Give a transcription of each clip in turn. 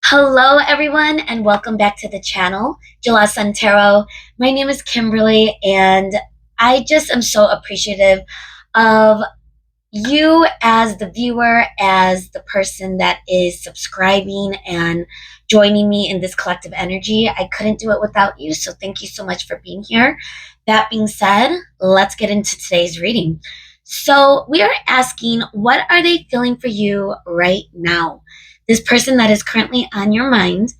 Hello, everyone, and welcome back to the channel, July Sun Tarot. My name is Kimberly, and I just am so appreciative of you as the viewer, as the person that is subscribing and joining me in this collective energy. I couldn't do it without you, so thank you so much for being here. That being said, let's get into today's reading. So we are asking, what are they feeling for you right now? This person that is currently on your mind,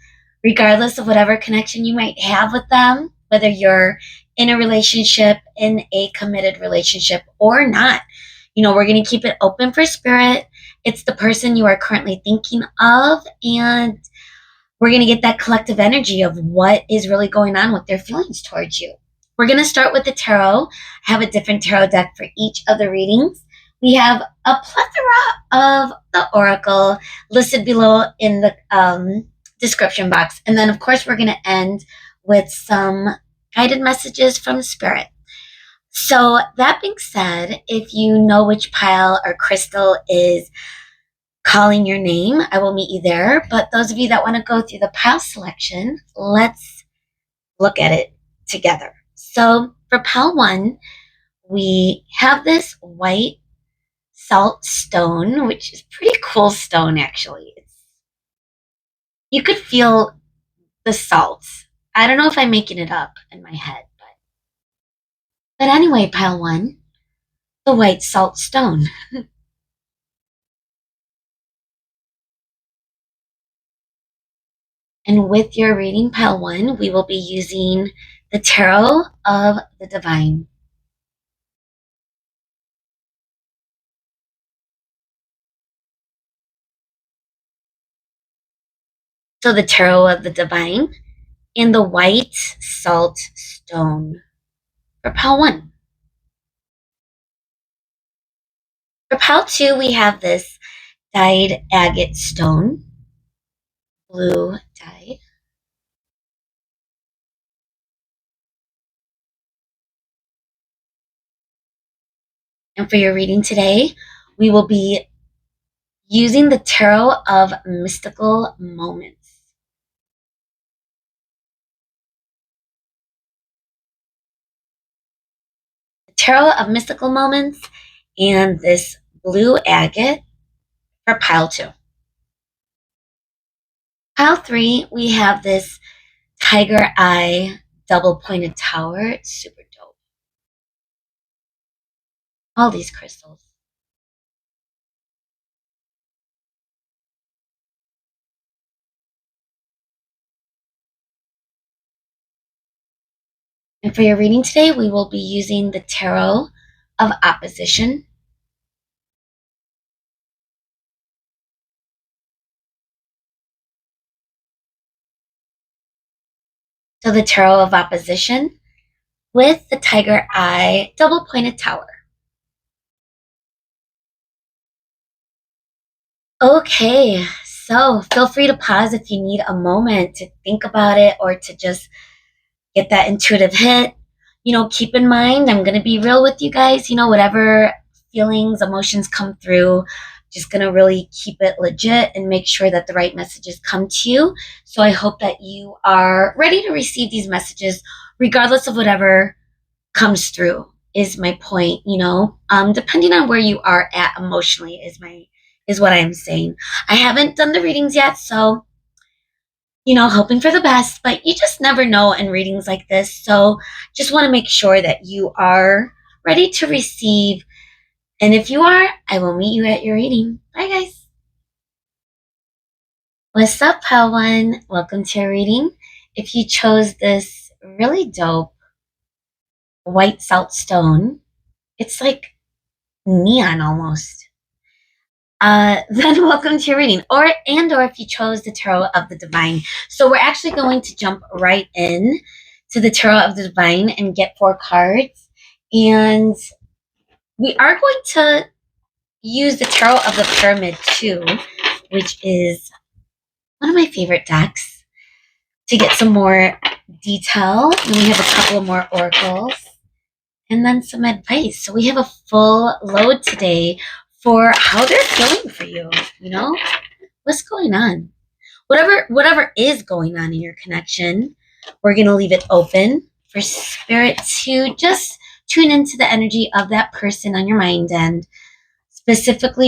regardless of whatever connection you might have with them, whether you're in a relationship, in a committed relationship or not. We're going to keep it open for spirit. It's the person you are currently thinking of, and we're going to get that collective energy of what is really going on with their feelings towards you. We're going to start with the tarot. I have a different tarot deck for each of the readings. We have a plethora of the oracle listed below in the description box. And then, of course, we're going to end with some guided messages from spirit. So that being said, if you know which pile or crystal is calling your name, I will meet you there. But those of you that want to go through the pile selection, let's look at it together. So for pile 1, we have this white salt stone, which is pretty cool stone, actually. You could feel the salt. I don't know if I'm making it up in my head, but anyway, pile 1, the white salt stone. And with your reading, pile 1, we will be using the Tarot of the Divine. So the Tarot of the Divine and the white salt stone for pile 1. For pile 2, we have this dyed agate stone, blue dyed. And for your reading today, we will be using the Tarot of Mystical Moments. The Tarot of Mystical Moments and this blue agate for pile 2. Pile 3, we have this tiger eye double pointed tower. It's super dope. All these crystals. And for your reading today, we will be using the Tarot of Opposition. So the Tarot of Opposition with the tiger eye double pointed tower. Okay, so feel free to pause if you need a moment to think about it or to just get that intuitive hit. Keep in mind, I'm going to be real with you guys. Whatever feelings, emotions come through, just going to really keep it legit and make sure that the right messages come to you. So I hope that you are ready to receive these messages, regardless of whatever comes through, is my point. Depending on where you are at emotionally is what I'm saying. I haven't done the readings yet, so hoping for the best, but you just never know in readings like this. So just want to make sure that you are ready to receive. And if you are, I will meet you at your reading. Bye, guys. What's up, pile 1? Welcome to your reading. If you chose this really dope white salt stone, it's like neon almost. Then welcome to your reading. Or if you chose the Tarot of the Divine. So we're actually going to jump right in to the Tarot of the Divine and get 4 cards. And we are going to use the Tarot of the Pyramid too, which is one of my favorite decks, to get some more detail. And we have a couple more oracles and then some advice. So we have a full load today for how they're feeling for you. What's going on? whatever is going on in your connection, we're going to leave it open for spirit to just tune into the energy of that person on your mind, and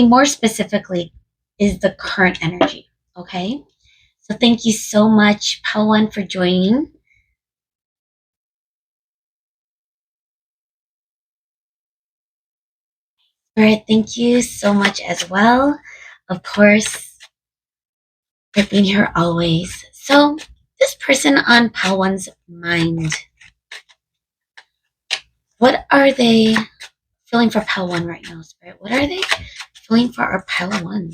more specifically, is the current energy. Okay? So thank you so much, Pawan, for joining. Spirit, thank you so much as well. Of course, for being here always. So, this person on Pawan's mind, what are they feeling for Pawan right now, Spirit? What are they feeling for our Pawan?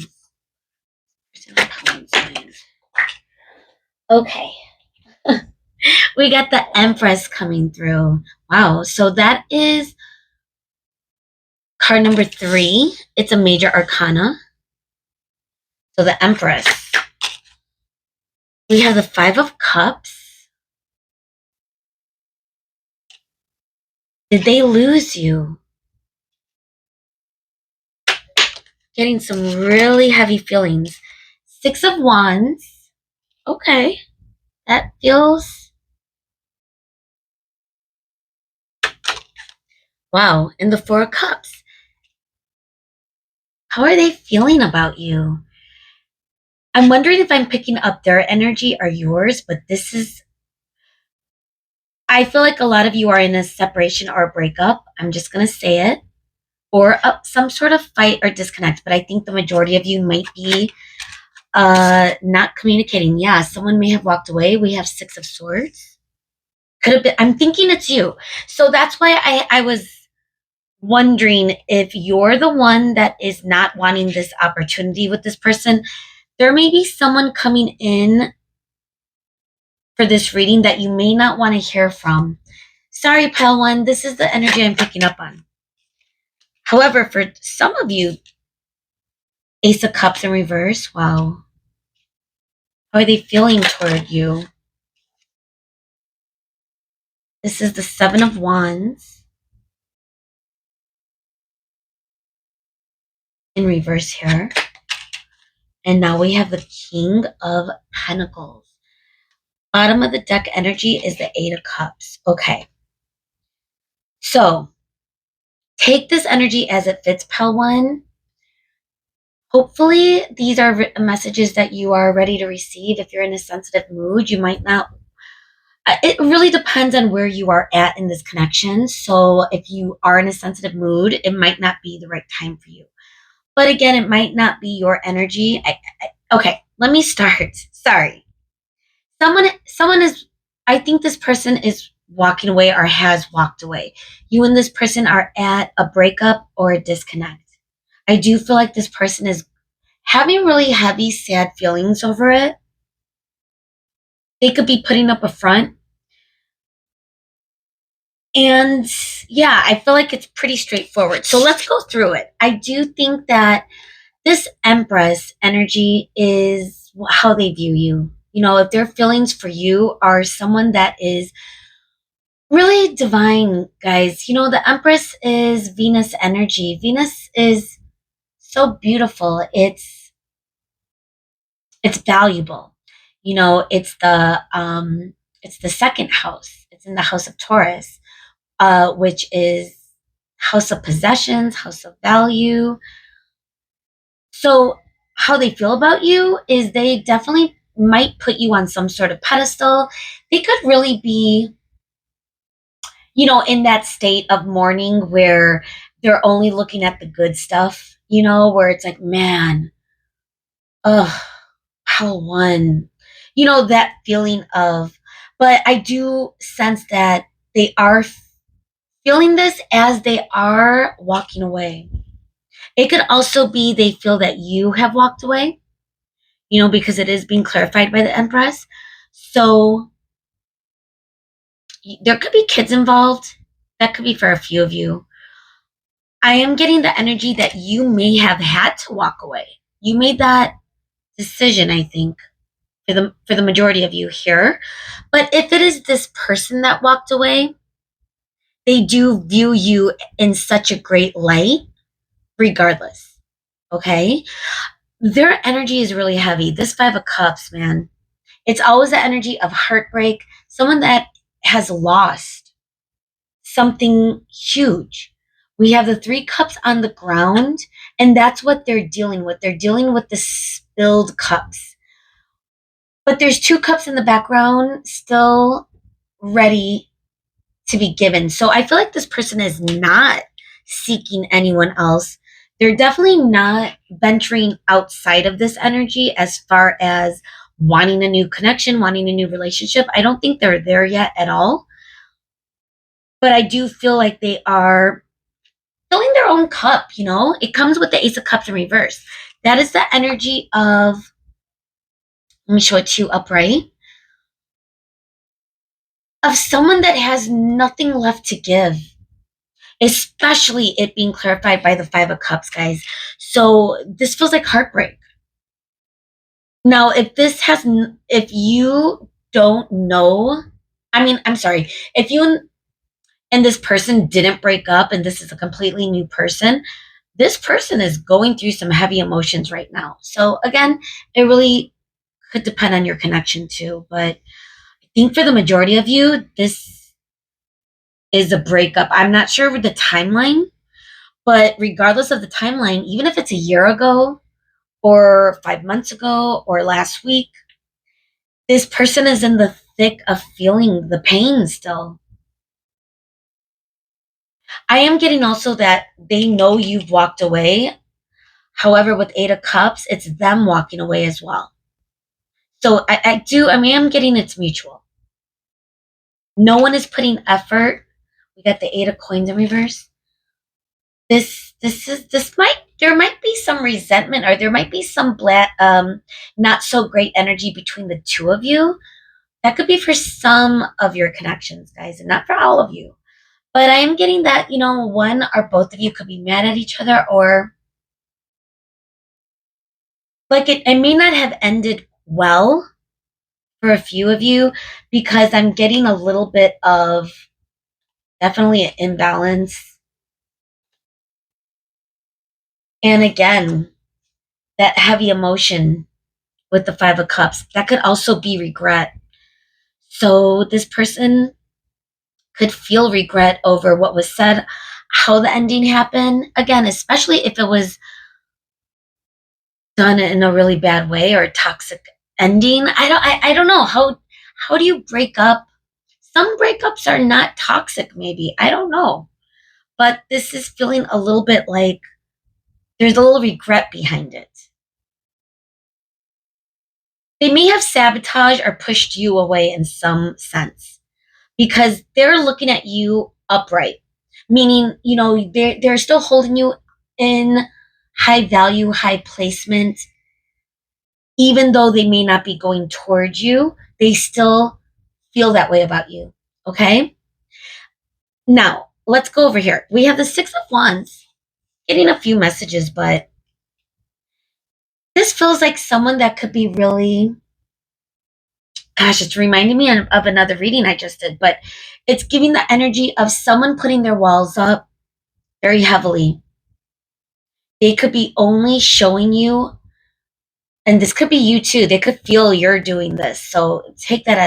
Person on Pawan's mind. Okay. We got the Empress coming through. Wow. So that is card number 3. It's a major arcana. So the Empress. We have the 5 of Cups. Did they lose you? Getting some really heavy feelings. 6 of Wands. Okay. That feels... Wow. And the 4 of Cups. How are they feeling about you? I'm wondering if I'm picking up their energy or yours, but this is... I feel like a lot of you are in a separation or a breakup. I'm just going to say it. Or some sort of fight or disconnect. But I think the majority of you might be not communicating. Yeah, someone may have walked away. We have 6 of Swords. Could have been... I'm thinking it's you. So that's why I was wondering if you're the one that is not wanting this opportunity with this person. There may be someone coming in for this reading that you may not want to hear from. Sorry, pile one, this is the energy I'm picking up on. However, for some of you, Ace of Cups in reverse, wow. How are they feeling toward you? This is the 7 of Wands in reverse here. And now we have the King of Pentacles. Bottom of the deck energy is the 8 of Cups. Okay. So, take this energy as it fits, pile one. Hopefully, these are messages that you are ready to receive. If you're in a sensitive mood, you might not. It really depends on where you are at in this connection. So, if you are in a sensitive mood, it might not be the right time for you. But again, it might not be your energy. Okay, let me start. Sorry. Someone is... I think this person is walking away or has walked away. You and this person are at a breakup or a disconnect. I do feel like this person is having really heavy, sad feelings over it. They could be putting up a front. And yeah, I feel like it's pretty straightforward. So let's go through it. I do think that this Empress energy is how they view you. You know, if their feelings for you are someone that is really divine, guys. You know, the Empress is Venus energy. Venus is so beautiful. It's valuable. You know, it's the second house. It's in the house of Taurus, which is house of possessions, house of value. So how they feel about you is they definitely might put you on some sort of pedestal. They could really be, you know, in that state of mourning where they're only looking at the good stuff, you know, where it's like, man, ugh, how one, you know, that feeling of... But I do sense that they are feeling this as they are walking away. It could also be they feel that you have walked away, you know, because it is being clarified by the Empress. So there could be kids involved. That could be for a few of you. I am getting the energy that you may have had to walk away. You made that decision, I think, for the majority of you here. But if it is this person that walked away, they do view you in such a great light, regardless. Okay? their energy is really heavy. This Five of Cups, man, it's always the energy of heartbreak, someone that has lost something huge. We have the Three Cups on the ground, and that's what they're dealing with. They're dealing with the spilled cups. But there's two cups in the background still ready to be given. So I feel like this person is not seeking anyone else. They're definitely not venturing outside of this energy as far as wanting a new connection, wanting a new relationship. I don't think they're there yet at all. But I do feel like they are filling their own cup, you know? It comes with the Ace of Cups in reverse. That is the energy of, let me show it to you upright, of someone that has nothing left to give, especially it being clarified by the Five of Cups, guys. So this feels like heartbreak. Now, if you don't know, I mean, I'm sorry, if you and this person didn't break up and this is a completely new person, this person is going through some heavy emotions right now. So again, it really could depend on your connection too. But I think for the majority of you, this is a breakup. I'm not sure with the timeline, but regardless of the timeline, even if it's a year ago or 5 months ago or last week, this person is in the thick of feeling the pain still. I am getting also that they know you've walked away. However, with Eight of Cups, it's them walking away as well. So I mean, I'm getting it's mutual. No one is putting effort. We got the Eight of Coins in reverse. This might, there might be some resentment, or there might be some not so great energy between the two of you. That could be for some of your connections, guys, and not for all of you. But I am getting that, you know, one or both of you could be mad at each other, or like it may not have ended well for a few of you, because I'm getting a little bit of definitely an imbalance. And again, that heavy emotion with the Five of Cups, that could also be regret. So this person could feel regret over what was said, how the ending happened. Again, especially if it was done in a really bad way or a toxic ending. I don't know. How do you break up? Some breakups are not toxic, maybe. I don't know. But this is feeling a little bit like there's a little regret behind it. They may have sabotaged or pushed you away in some sense because they're looking at you upright, meaning, you know, they're still holding you in high value, high placement, even though they may not be going towards you, they still feel that way about you. Okay. Now let's go over here. We have the Six of Wands, getting a few messages, but this feels like someone that could be really, gosh, it's reminding me of another reading I just did, but it's giving the energy of someone putting their walls up very heavily. They could be only showing you, and this could be you too. They could feel you're doing this. So take that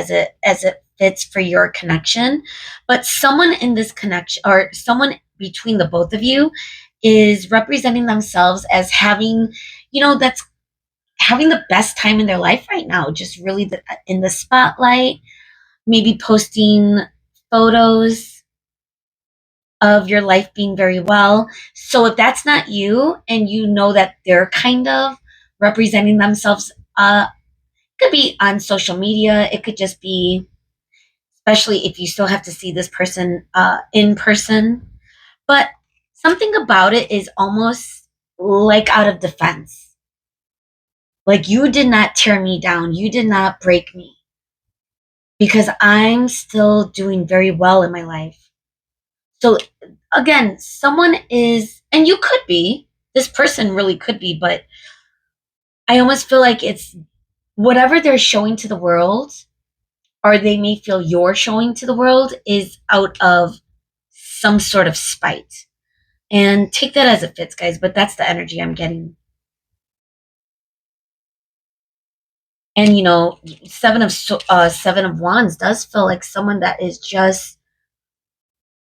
as it fits for your connection. But someone in this connection, or someone between the both of you, is representing themselves as having, you know, that's having the best time in their life right now, just really in the spotlight, maybe posting photos of your life being very well. So if that's not you, and you know that they're kind of representing themselves, it could be on social media, it could just be, especially if you still have to see this person in person. But something about it is almost like out of defense. Like, you did not tear me down, you did not break me, because I'm still doing very well in my life. So again, someone is, and you could be, this person really could be, but I almost feel like it's whatever they're showing to the world, or they may feel you're showing to the world, is out of some sort of spite. And take that as it fits, guys, but that's the energy I'm getting. And Seven of Wands does feel like someone that is just,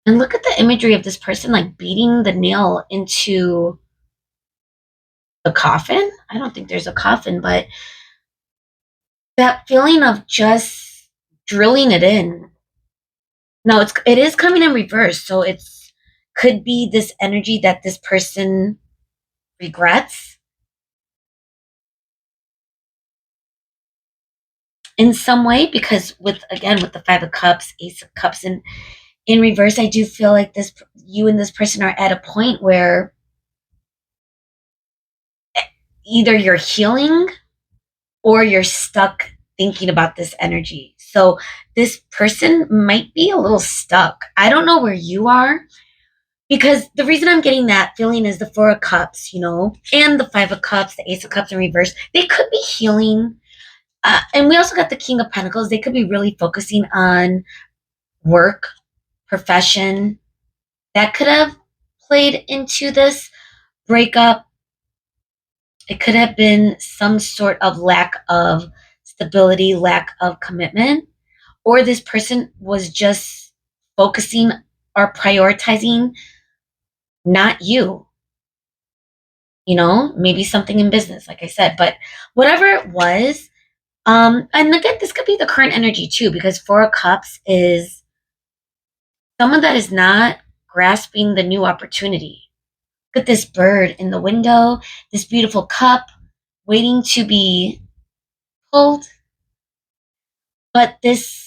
and look at the imagery of this person like beating the nail into the coffin. I don't think there's a coffin, but that feeling of just drilling it in. No, it is coming in reverse, so it's could be this energy that this person regrets in some way, because with, again, with the Five of Cups, Ace of Cups, and in reverse, I do feel like this you and this person are at a point where either you're healing or you're stuck thinking about this energy. So this person might be a little stuck. I don't know where you are, because the reason I'm getting that feeling is the Four of Cups, and the Five of Cups, the Ace of Cups in reverse. They could be healing. And we also got the King of Pentacles. They could be really focusing on work, profession. That could have played into this breakup. It could have been some sort of lack of stability, lack of commitment, or this person was just focusing or prioritizing not you, maybe something in business, like I said. But whatever it was, and again, this could be the current energy too, because Four of Cups is someone that is not grasping the new opportunity. Look at this bird in the window, this beautiful cup waiting to be pulled. But this,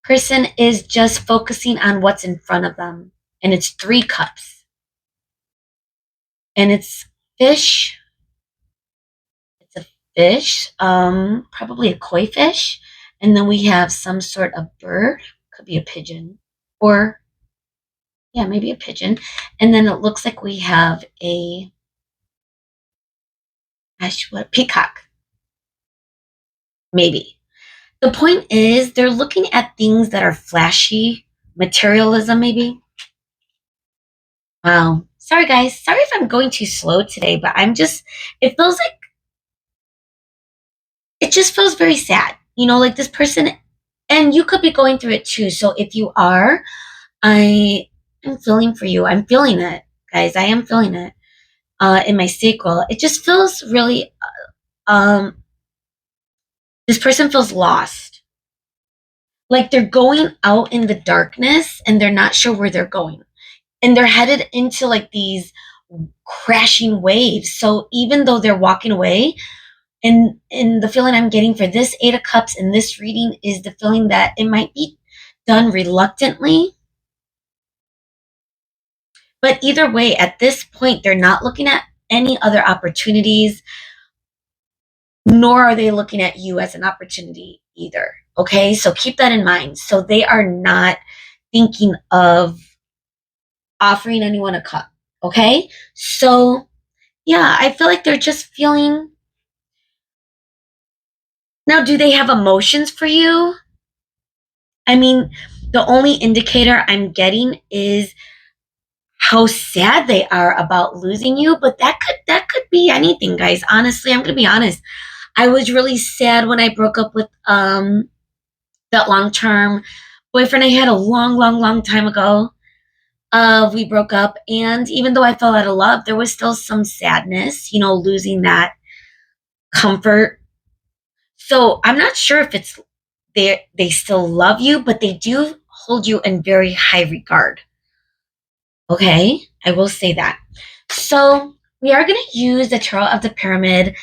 person is just focusing on what's in front of them. And it's three cups. And it's fish. It's a fish, probably a koi fish. And then we have some sort of bird. Could be a pigeon. Or, yeah, maybe a pigeon. And then it looks like we have a peacock. Maybe. The point is, they're looking at things that are flashy, materialism, maybe. Wow. Sorry, guys. Sorry if I'm going too slow today, but it feels like, it just feels very sad. Like this person, and you could be going through it too. So if you are, I am feeling for you. I'm feeling it, guys. I am feeling it in my sacral. It just feels really, this person feels lost. Like they're going out in the darkness and they're not sure where they're going. And they're headed into like these crashing waves. So even though they're walking away, and the feeling I'm getting for this Eight of Cups in this reading is the feeling that it might be done reluctantly. But either way, at this point, they're not looking at any other opportunities, nor are they looking at you as an opportunity either. Okay, so keep that in mind. So they are not thinking of offering anyone a cup. Okay, so yeah, I feel like they're just feeling. Now, do they have emotions for you? I mean, the only indicator I'm getting is how sad they are about losing you, but that could be anything, guys. Honestly, I'm going to be honest. I was really sad when I broke up with that long-term boyfriend I had a long, long, long time ago. We broke up, and even though I fell out of love, there was still some sadness, losing that comfort. So I'm not sure if it's they still love you, but they do hold you in very high regard. Okay, I will say that. So we are going to use the Tarot of the Pyramid.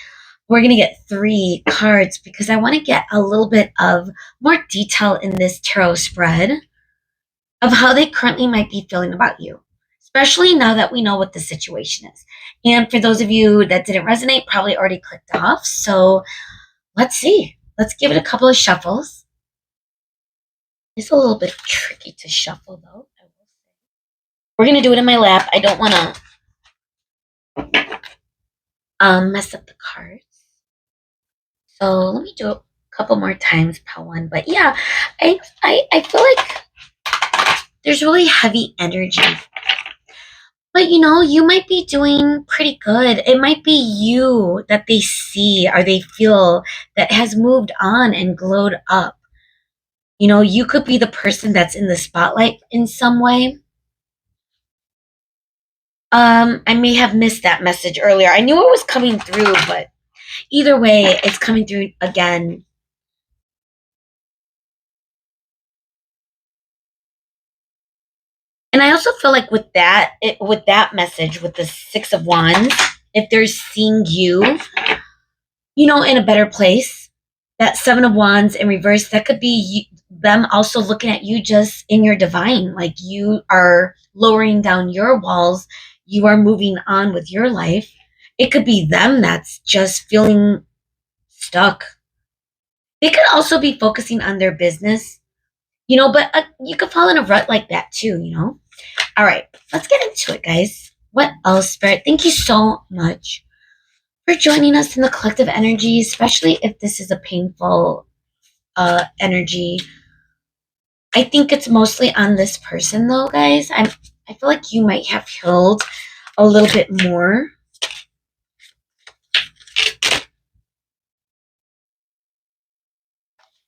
We're going to get 3 cards because I want to get a little bit of more detail in this tarot spread of how they currently might be feeling about you, especially now that we know what the situation is. And for those of you that didn't resonate, probably already clicked off. So let's see. Let's give it a couple of shuffles. It's a little bit tricky to shuffle, though. We're going to do it in my lap. I don't want to mess up the cards. So let me do it a couple more times per one. But yeah, I feel like there's really heavy energy. But you might be doing pretty good. It might be you that they see or they feel that has moved on and glowed up. You could be the person that's in the spotlight in some way. I may have missed that message earlier. I knew it was coming through, but either way, it's coming through again. And I also feel like with that message, with the Six of Wands, if they're seeing you, in a better place, that Seven of Wands in reverse, that could be them also looking at you just in your divine. Like you are lowering down your walls, you are moving on with your life. It could be them that's just feeling stuck. They could also be focusing on their business, but you could fall in a rut like that too. All right, let's get into it, guys. What else, Spirit? Thank you so much for joining us in the collective energy, especially if this is a painful energy. I think it's mostly on this person, though, guys. I feel like you might have healed a little bit more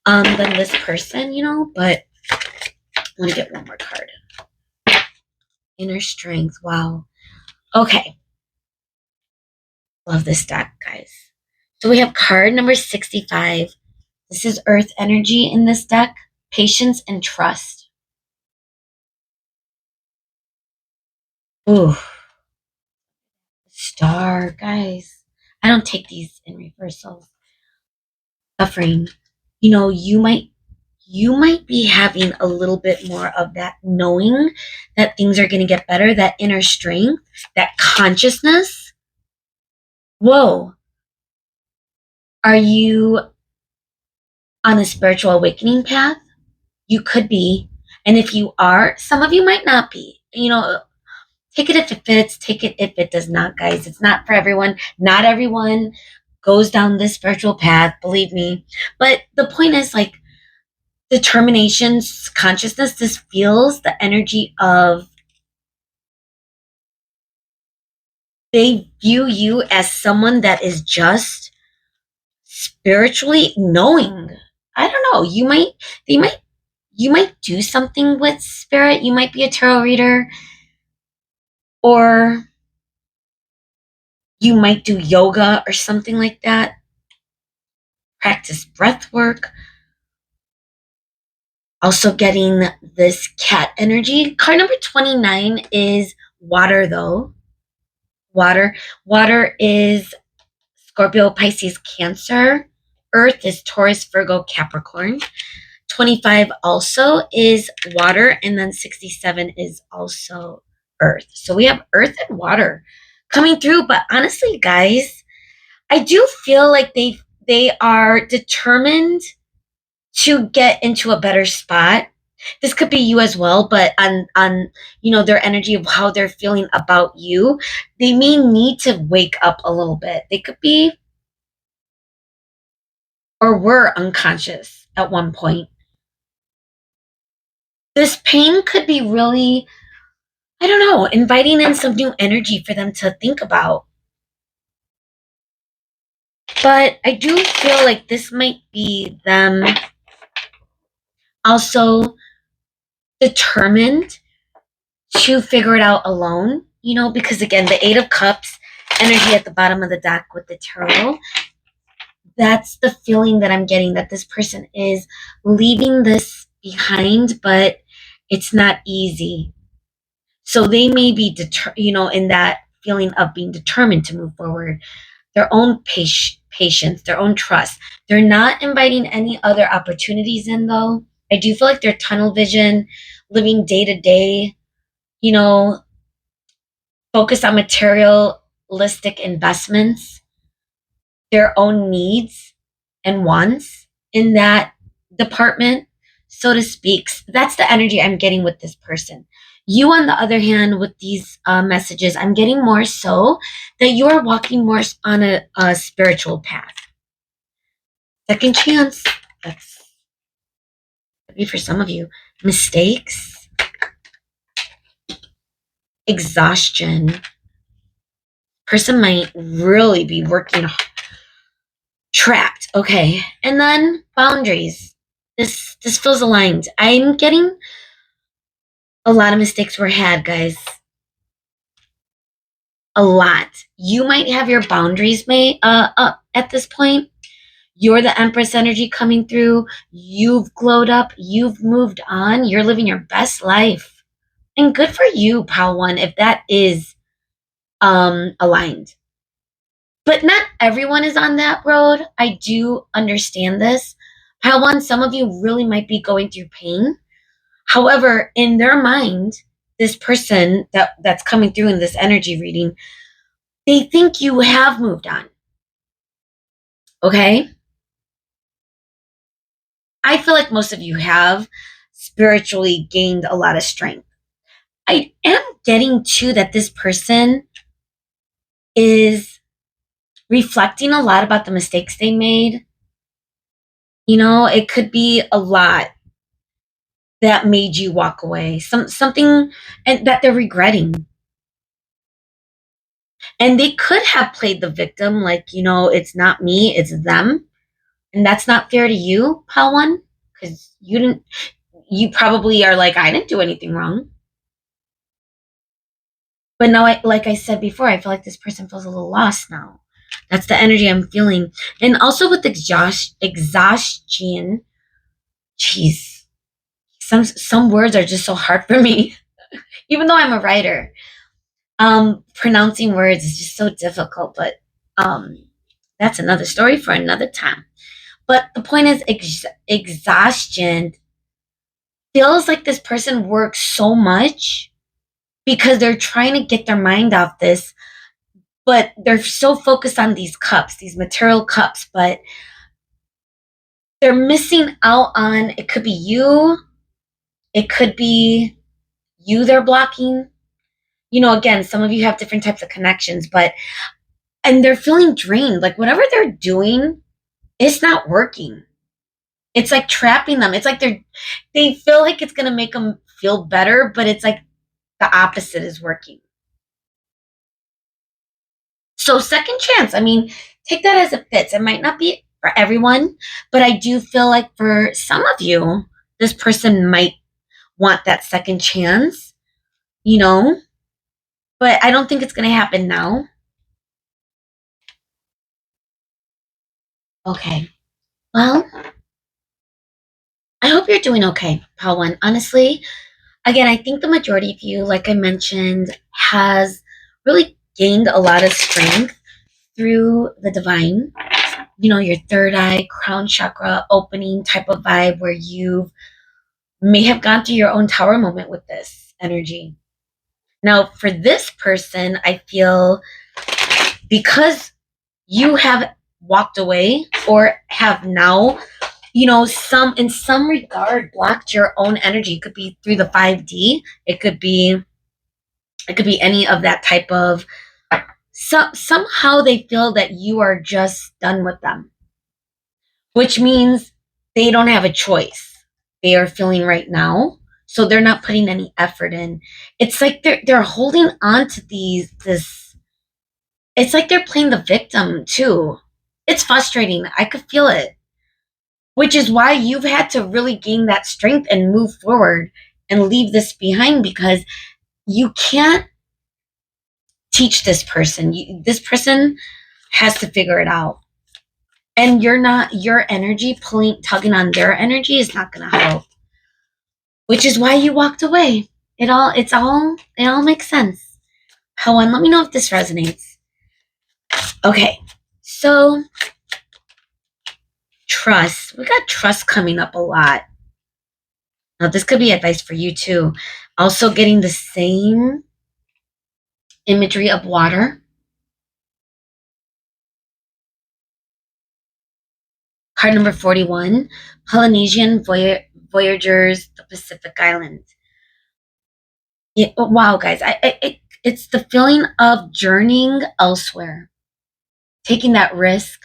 than this person. But I want to get one more card. Inner strength. Wow. Okay. Love this deck, guys. So we have card number 65. This is earth energy in this deck. Patience and trust. Ooh, star, guys. I don't take these in reversals. Suffering. You might be having a little bit more of that knowing that things are going to get better, that inner strength, that consciousness. Whoa. Are you on a spiritual awakening path? You could be. And if you are, some of you might not be. Take it if it fits, take it if it does not, guys. It's not for everyone. Not everyone goes down this spiritual path, believe me. But the point is, like, determination, consciousness, this feels the energy of they view you as someone that is just spiritually knowing. I don't know. You might do something with spirit. You might be a tarot reader, or you might do yoga or something like that. Practice breath work. Also getting this cat energy. Card number 29 is water, though. Water. Water is Scorpio, Pisces, Cancer. Earth is Taurus, Virgo, Capricorn. 25 also is water, and then 67 is also earth. So we have earth and water coming through. But honestly, guys, I do feel like they are determined to get into a better spot. This could be you as well, but on their energy of how they're feeling about you, they may need to wake up a little bit. They could be or were unconscious at one point. This pain could be really, I don't know, inviting in some new energy for them to think about. But I do feel like this might be them also determined to figure it out alone, because again, the Eight of Cups energy at the bottom of the deck with the tarot, that's the feeling that I'm getting, that this person is leaving this behind, but it's not easy. So they may be, in that feeling of being determined to move forward, their own patience, their own trust. They're not inviting any other opportunities in, though. I do feel like they're tunnel vision, living day to day, you know, focus on materialistic investments, their own needs and wants in that department, so to speak. That's the energy I'm getting with this person. You, on the other hand, with these messages, I'm getting more so that you are walking more on a spiritual path. Second chance. That's could be for some of you. Mistakes. exhaustion. Person might really be working trapped. Okay. And then boundaries. This feels aligned. I'm getting a lot of mistakes were had, guys. A lot. You might have your boundaries made up at this point. You're the Empress energy coming through. You've glowed up. You've moved on. You're living your best life. And good for you, Pal One, if that is aligned. But not everyone is on that road. I do understand this. Pal One, some of you really might be going through pain. However, in their mind, this person that's coming through in this energy reading, they think you have moved on. Okay? I feel like most of you have spiritually gained a lot of strength. I am getting to that this person is reflecting a lot about the mistakes they made. You know, it could be a lot that made you walk away. Something and that they're regretting. And they could have played the victim like, you know, it's not me, it's them. And that's not fair to you, Pal One, because you probably are like, I didn't do anything wrong. But now, like I said before, I feel like this person feels a little lost now. That's the energy I'm feeling. And also with exhaustion, jeez, some words are just so hard for me, even though I'm a writer. Pronouncing words is just so difficult, but um, that's another story for another time. But the point is, exhaustion feels like this person works so much because they're trying to get their mind off this, but they're so focused on these cups, these material cups, but they're missing out on, it could be you, it could be you they're blocking. You know, again, some of you have different types of connections, but, and they're feeling drained. Like whatever they're doing, it's not working. It's like trapping them. It's like they feel like it's going to make them feel better, but it's like the opposite is working. So second chance, I mean, take that as it fits. It might not be for everyone, but I do feel like for some of you, this person might want that second chance, you know, but I don't think it's going to happen now. Okay. Well, I hope you're doing okay, Pal One. Honestly, again, I think the majority of you, like I mentioned, has really gained a lot of strength through the divine, you know, your third eye, crown chakra opening type of vibe where you may have gone through your own tower moment with this energy. Now, for this person, I feel because you have walked away or have now, you know, in some regard blocked your own energy. It could be through the 5D. It could be any of that type of, somehow they feel that you are just done with them, which means they don't have a choice. They are feeling right now, so they're not putting any effort in. It's like they're holding on to this. It's like they're playing the victim too. It's frustrating. I could feel it, which is why you've had to really gain that strength and move forward and leave this behind because you can't teach this person. This person has to figure it out. And your energy tugging on their energy is not going to help, which is why you walked away. It all makes sense. Helen, let me know if this resonates. Okay, so trust. We got trust coming up a lot. Now, this could be advice for you too. Also, getting the same imagery of water. Card number 41, Polynesian Voyagers, the Pacific Islands. Yeah, wow, guys, it's the feeling of journeying elsewhere, taking that risk.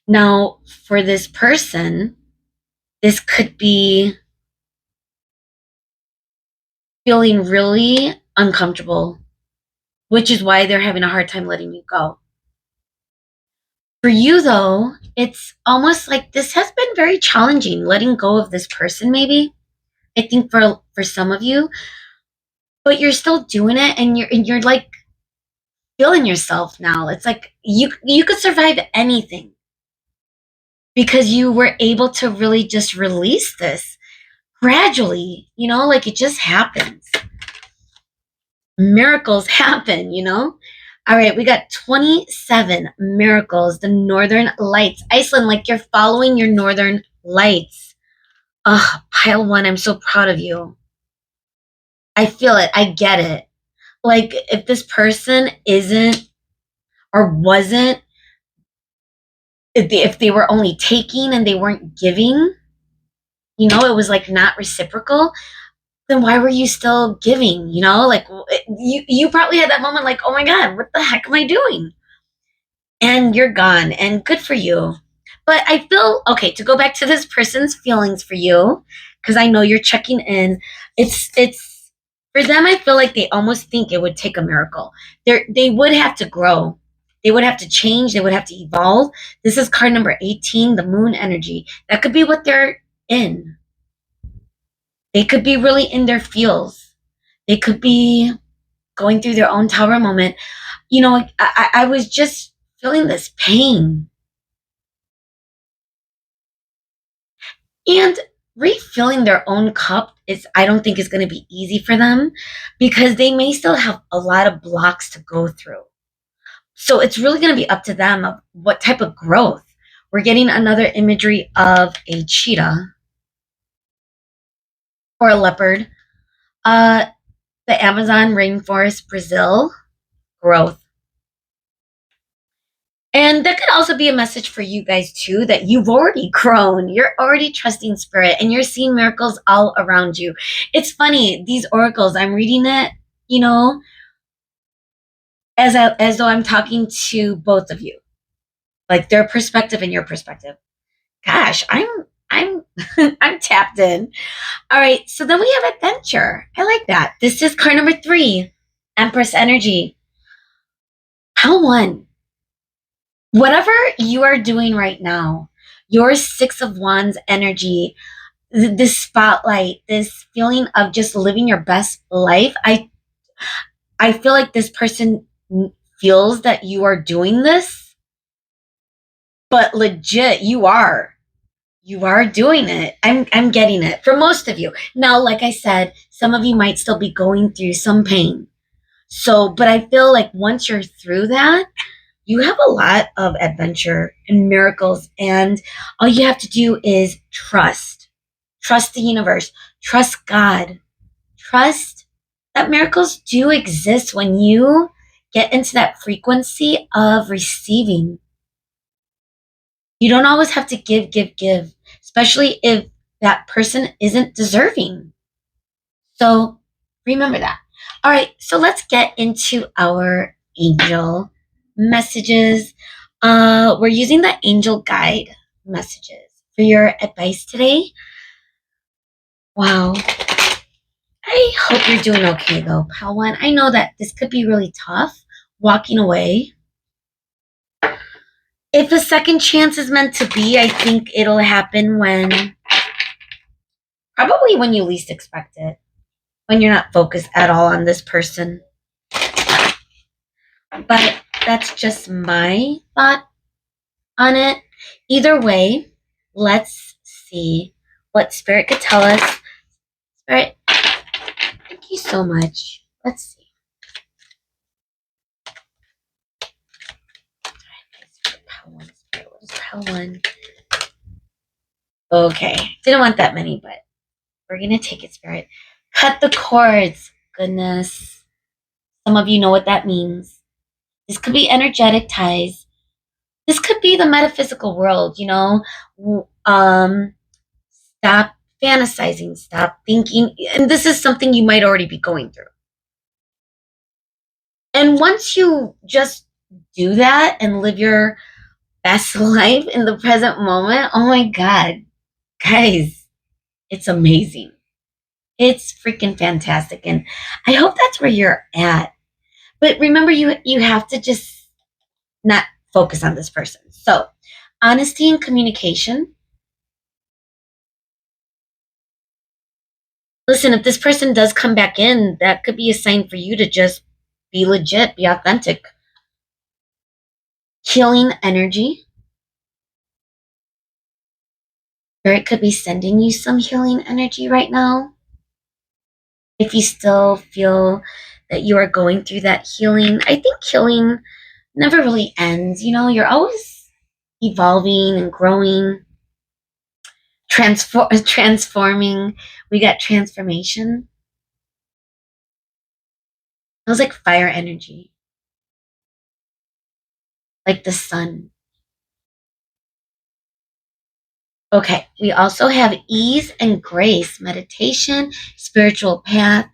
Now, for this person, this could be feeling really uncomfortable, which is why they're having a hard time letting you go. For you, though, it's almost like this has been very challenging, letting go of this person, maybe. I think for some of you, but you're still doing it, and you're like feeling yourself now. It's like you could survive anything because you were able to really just release this gradually, like it just happens. Miracles happen. All right, we got 27 miracles, the northern lights. Iceland, like you're following your northern lights. Ugh, pile one, I'm so proud of you. I feel it. I get it. Like if this person isn't or wasn't, if they were only taking and they weren't giving, it was like not reciprocal, then why were you still giving? Like you probably had that moment like, oh my God, what the heck am I doing? And you're gone, and good for you. But I feel okay to go back to this person's feelings for you, because I know you're checking in. It's for them. I feel like they almost think it would take a miracle. They would have to grow. They would have to change. They would have to evolve. This is card number 18, the moon energy. That could be what they're in. They could be really in their feels. They could be going through their own tower moment. I was just feeling this pain. And refilling their own cup I don't think is going to be easy for them, because they may still have a lot of blocks to go through. So it's really going to be up to them of what type of growth. We're getting another imagery of a cheetah or a leopard. The Amazon rainforest, Brazil, growth. And that could also be a message for you guys too, that you've already grown. You're already trusting spirit and you're seeing miracles all around you. It's funny, these oracles, I'm reading it, as though I'm talking to both of you. Like their perspective and your perspective. Gosh, I'm I'm tapped in. All right, so then we have adventure. I like that. This is card number 3, Empress energy. How one. Whatever you are doing right now, your 6 of Wands energy, this spotlight, this feeling of just living your best life. I feel like this person feels that you are doing this, but legit, you are doing it. I'm getting it for most of you. Now, like I said, some of you might still be going through some pain. So, but I feel like once you're through that, you have a lot of adventure and miracles, and all you have to do is trust the universe, trust God, trust that miracles do exist when you get into that frequency of receiving. You don't always have to give, especially if that person isn't deserving. So remember that. All right, so let's get into our angel messages. We're using the angel guide messages for your advice today. Wow. I hope you're doing okay though, pal one. I know that this could be really tough, walking away. If a second chance is meant to be, I think it'll happen probably when you least expect it, when you're not focused at all on this person. But that's just my thought on it. Either way, let's see what Spirit could tell us. Spirit, thank you so much. Let's see. What is Pal 1? Okay, didn't want that many, but we're going to take it, Spirit. Cut the cords. Goodness. Some of you know what that means. This could be energetic ties. This could be the metaphysical world, Stop fantasizing, stop thinking. And this is something you might already be going through. And once you just do that and live your best life in the present moment, oh my God, guys, it's amazing. It's freaking fantastic. And I hope that's where you're at. But remember, you have to just not focus on this person. So honesty and communication. Listen, if this person does come back in, that could be a sign for you to just be legit, be authentic. Healing energy. Spirit could be sending you some healing energy right now. If you still feel that you are going through that healing, I think healing never really ends. You know, you're always evolving and growing, transforming. We got transformation. It was like fire energy, like the sun. Okay, we also have ease and grace, meditation, spiritual path.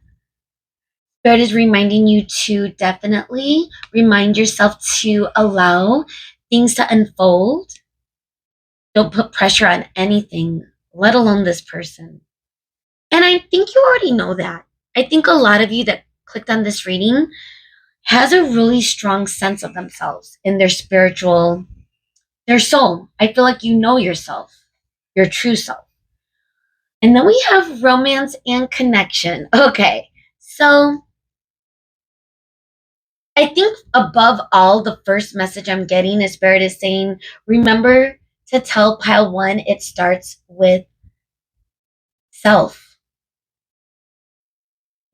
Spirit is reminding you to definitely remind yourself to allow things to unfold. Don't put pressure on anything, let alone this person. And I think you already know that. I think a lot of you that clicked on this reading has a really strong sense of themselves in their spiritual, their soul. I feel like you know yourself, your true self. And then we have romance and connection. Okay, so I think above all, the first message I'm getting is Spirit is saying, remember to tell pile one, it starts with self.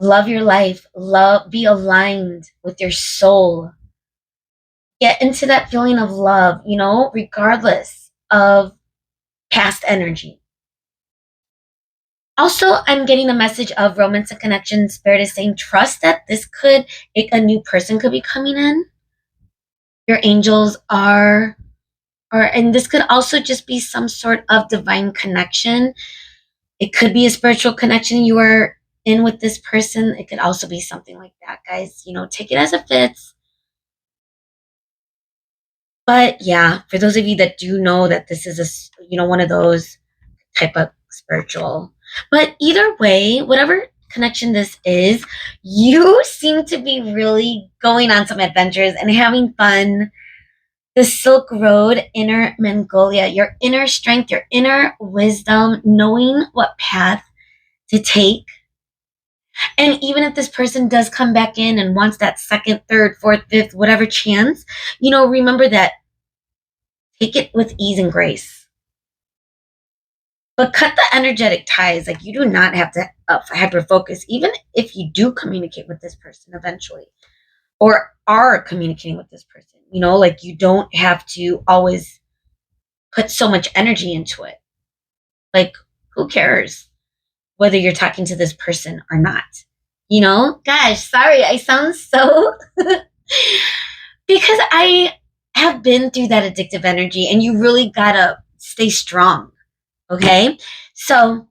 Love your life, love, be aligned with your soul. Get into that feeling of love, you know, regardless of past energy. Also, I'm getting a message of romance and connection. Spirit is saying, trust that this could, a new person could be coming in. Your angels are, and this could also just be some sort of divine connection. It could be a spiritual connection you are in with this person. It could also be something like that, guys. You know, take it as it fits. But yeah, for those of you that do know that this is one of those type of spiritual. But either way, whatever connection this is, you seem to be really going on some adventures and having fun. The Silk Road, inner Mongolia, your inner strength, your inner wisdom, knowing what path to take. And even if this person does come back in and wants that second, third, fourth, fifth, whatever chance, remember that take it with ease and grace. But cut the energetic ties. Like, you do not have to hyper focus, even if you do communicate with this person eventually or are communicating with this person. Like, you don't have to always put so much energy into it. Like, who cares whether you're talking to this person or not? Gosh, sorry, I sound so because I have been through that addictive energy, and you really gotta stay strong. Okay. So,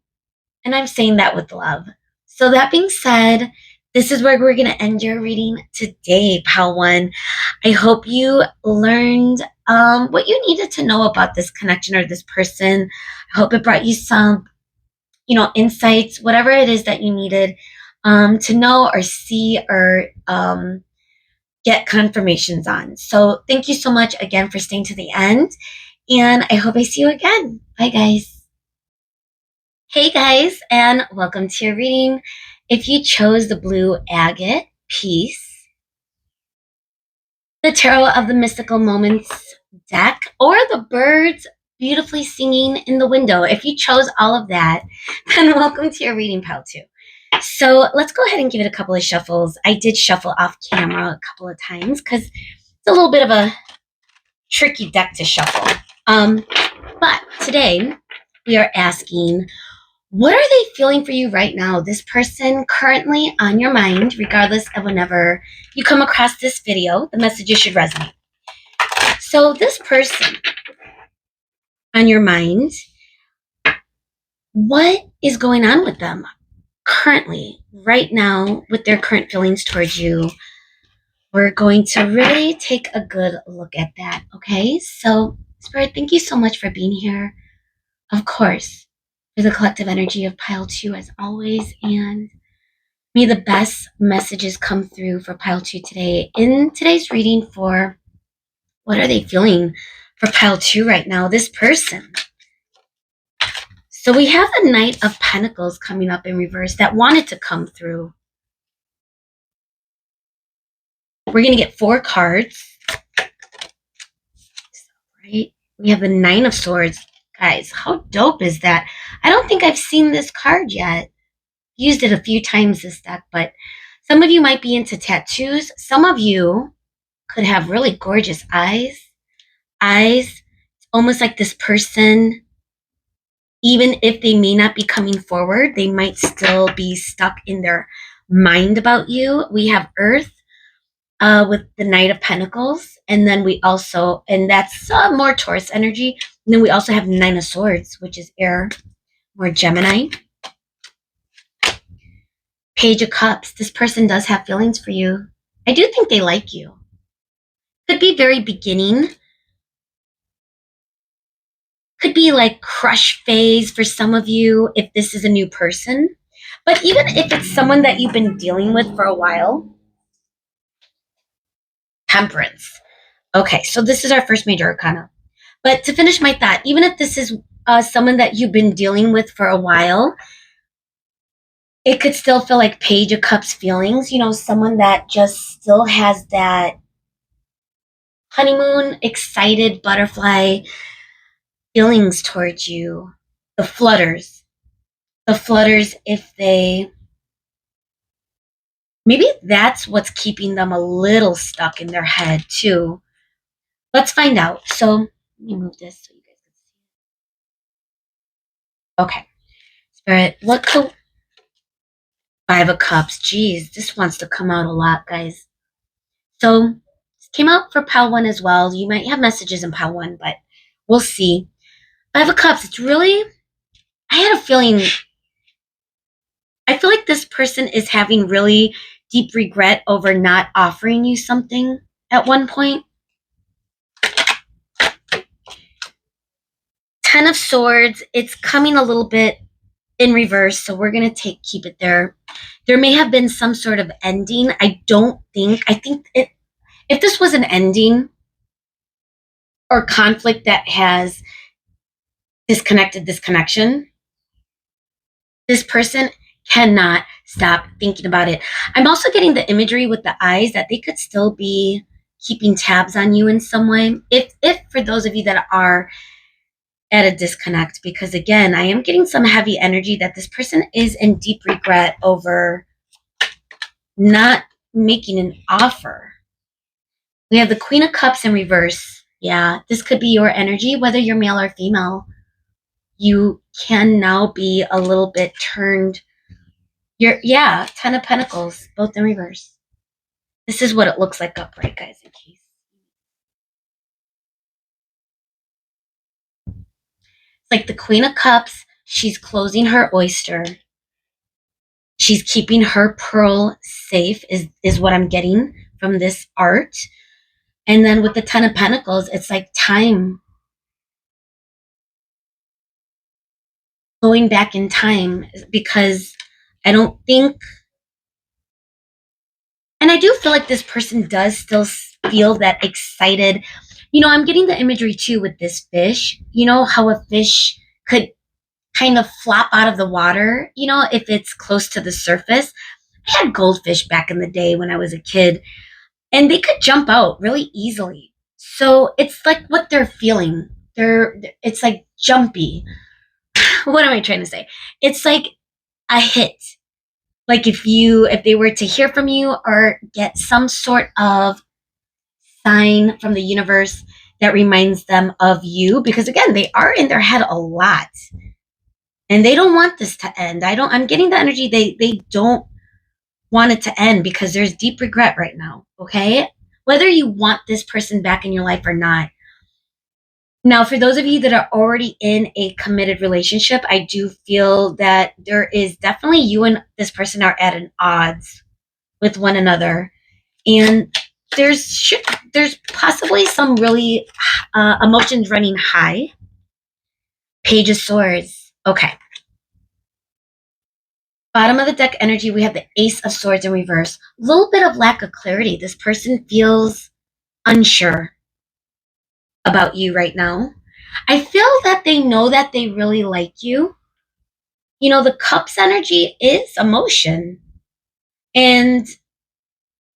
and I'm saying that with love. So, that being said, this is where we're going to end your reading today, Pal One. I hope you learned what you needed to know about this connection or this person. I hope it brought you some, insights, whatever it is that you needed to know or see or get confirmations on. So, thank you so much again for staying to the end. And I hope I see you again. Bye, guys. Hey guys, and welcome to your reading. If you chose the blue agate piece, the Tarot of the Mystical Moments deck, or the birds beautifully singing in the window, if you chose all of that, then welcome to your reading, pal, too. So let's go ahead and give it a couple of shuffles. I did shuffle off camera a couple of times because it's a little bit of a tricky deck to shuffle. But today we are asking, what are they feeling for you right now? This person currently on your mind, regardless of whenever you come across this video, the messages should resonate. So this person on your mind, what is going on with them currently, right now, with their current feelings towards you? We're going to really take a good look at that, okay? So, Spirit, thank you so much for being here. Of course, for the collective energy of pile 2 as always, and may the best messages come through for pile 2 today. In today's reading for what are they feeling for pile 2 right now, this person. So we have the Knight of Pentacles coming up in reverse that wanted to come through. We're going to get 4 cards. Right? We have the 9 of Swords. Guys, how dope is that? I don't think I've seen this card yet. Used it a few times this deck, but some of you might be into tattoos. Some of you could have really gorgeous eyes. It's almost like this person, even if they may not be coming forward, they might still be stuck in their mind about you. We have Earth with the Knight of Pentacles, and then we also, and that's more Taurus energy. And then we also have 9 of Swords, which is air, more Gemini. Page of Cups. This person does have feelings for you. I do think they like you. Could be very beginning. Could be like crush phase for some of you if this is a new person. But even if it's someone that you've been dealing with for a while. Temperance. Okay, so this is our first major arcana. But to finish my thought, even if this is someone that you've been dealing with for a while, it could still feel like Page of Cups feelings. You know, someone that just still has that honeymoon, excited butterfly feelings towards you. The flutters. The flutters if they... Maybe that's what's keeping them a little stuck in their head too. Let's find out. So let me move this so you guys can see. Okay. Spirit, what's the 5 of Cups? Geez, this wants to come out a lot, guys. So this came out for pile 1 as well. You might have messages in pile 1, but we'll see. 5 of Cups, it's really... I had a feeling... I feel like this person is having really deep regret over not offering you something at one point. 10 of Swords, it's coming a little bit in reverse, so we're going to keep it there. There may have been some sort of ending. I think if this was an ending or conflict that has disconnected this connection, this person cannot stop thinking about it. I'm also getting the imagery with the eyes that they could still be keeping tabs on you in some way. If for those of you that are at a disconnect, because again, I am getting some heavy energy that this person is in deep regret over not making an offer. We have the Queen of Cups in reverse. Yeah, this could be your energy, whether you're male or female. You can now be a little bit turned. 10 of Pentacles, both in reverse. This is what it looks like upright, guys, in case. It's like the Queen of Cups, she's closing her oyster. She's keeping her pearl safe, is what I'm getting from this art. And then with the 10 of Pentacles, it's like time. Going back in time, because I don't think... And I do feel like this person does still feel that excited. You know, I'm getting the imagery too with this fish. You know how a fish could kind of flop out of the water, you know, if it's close to the surface. I had goldfish back in the day when I was a kid, and they could jump out really easily. So it's like what they're feeling. It's like jumpy. What am I trying to say? It's like a hit. Like if they were to hear from you or get some sort of sign from the universe that reminds them of you, because again, they are in their head a lot. And they don't want this to end. I'm getting the energy they don't want it to end because there's deep regret right now, okay? Whether you want this person back in your life or not. Now, for those of you that are already in a committed relationship, I do feel that there is definitely you and this person are at an odds with one another. And there's possibly some really emotions running high. Page of Swords. Okay. Bottom of the deck energy, we have the Ace of Swords in reverse. A little bit of lack of clarity. This person feels unsure about you right now. I feel that they know that they really like you. You know, the Cups energy is emotion. And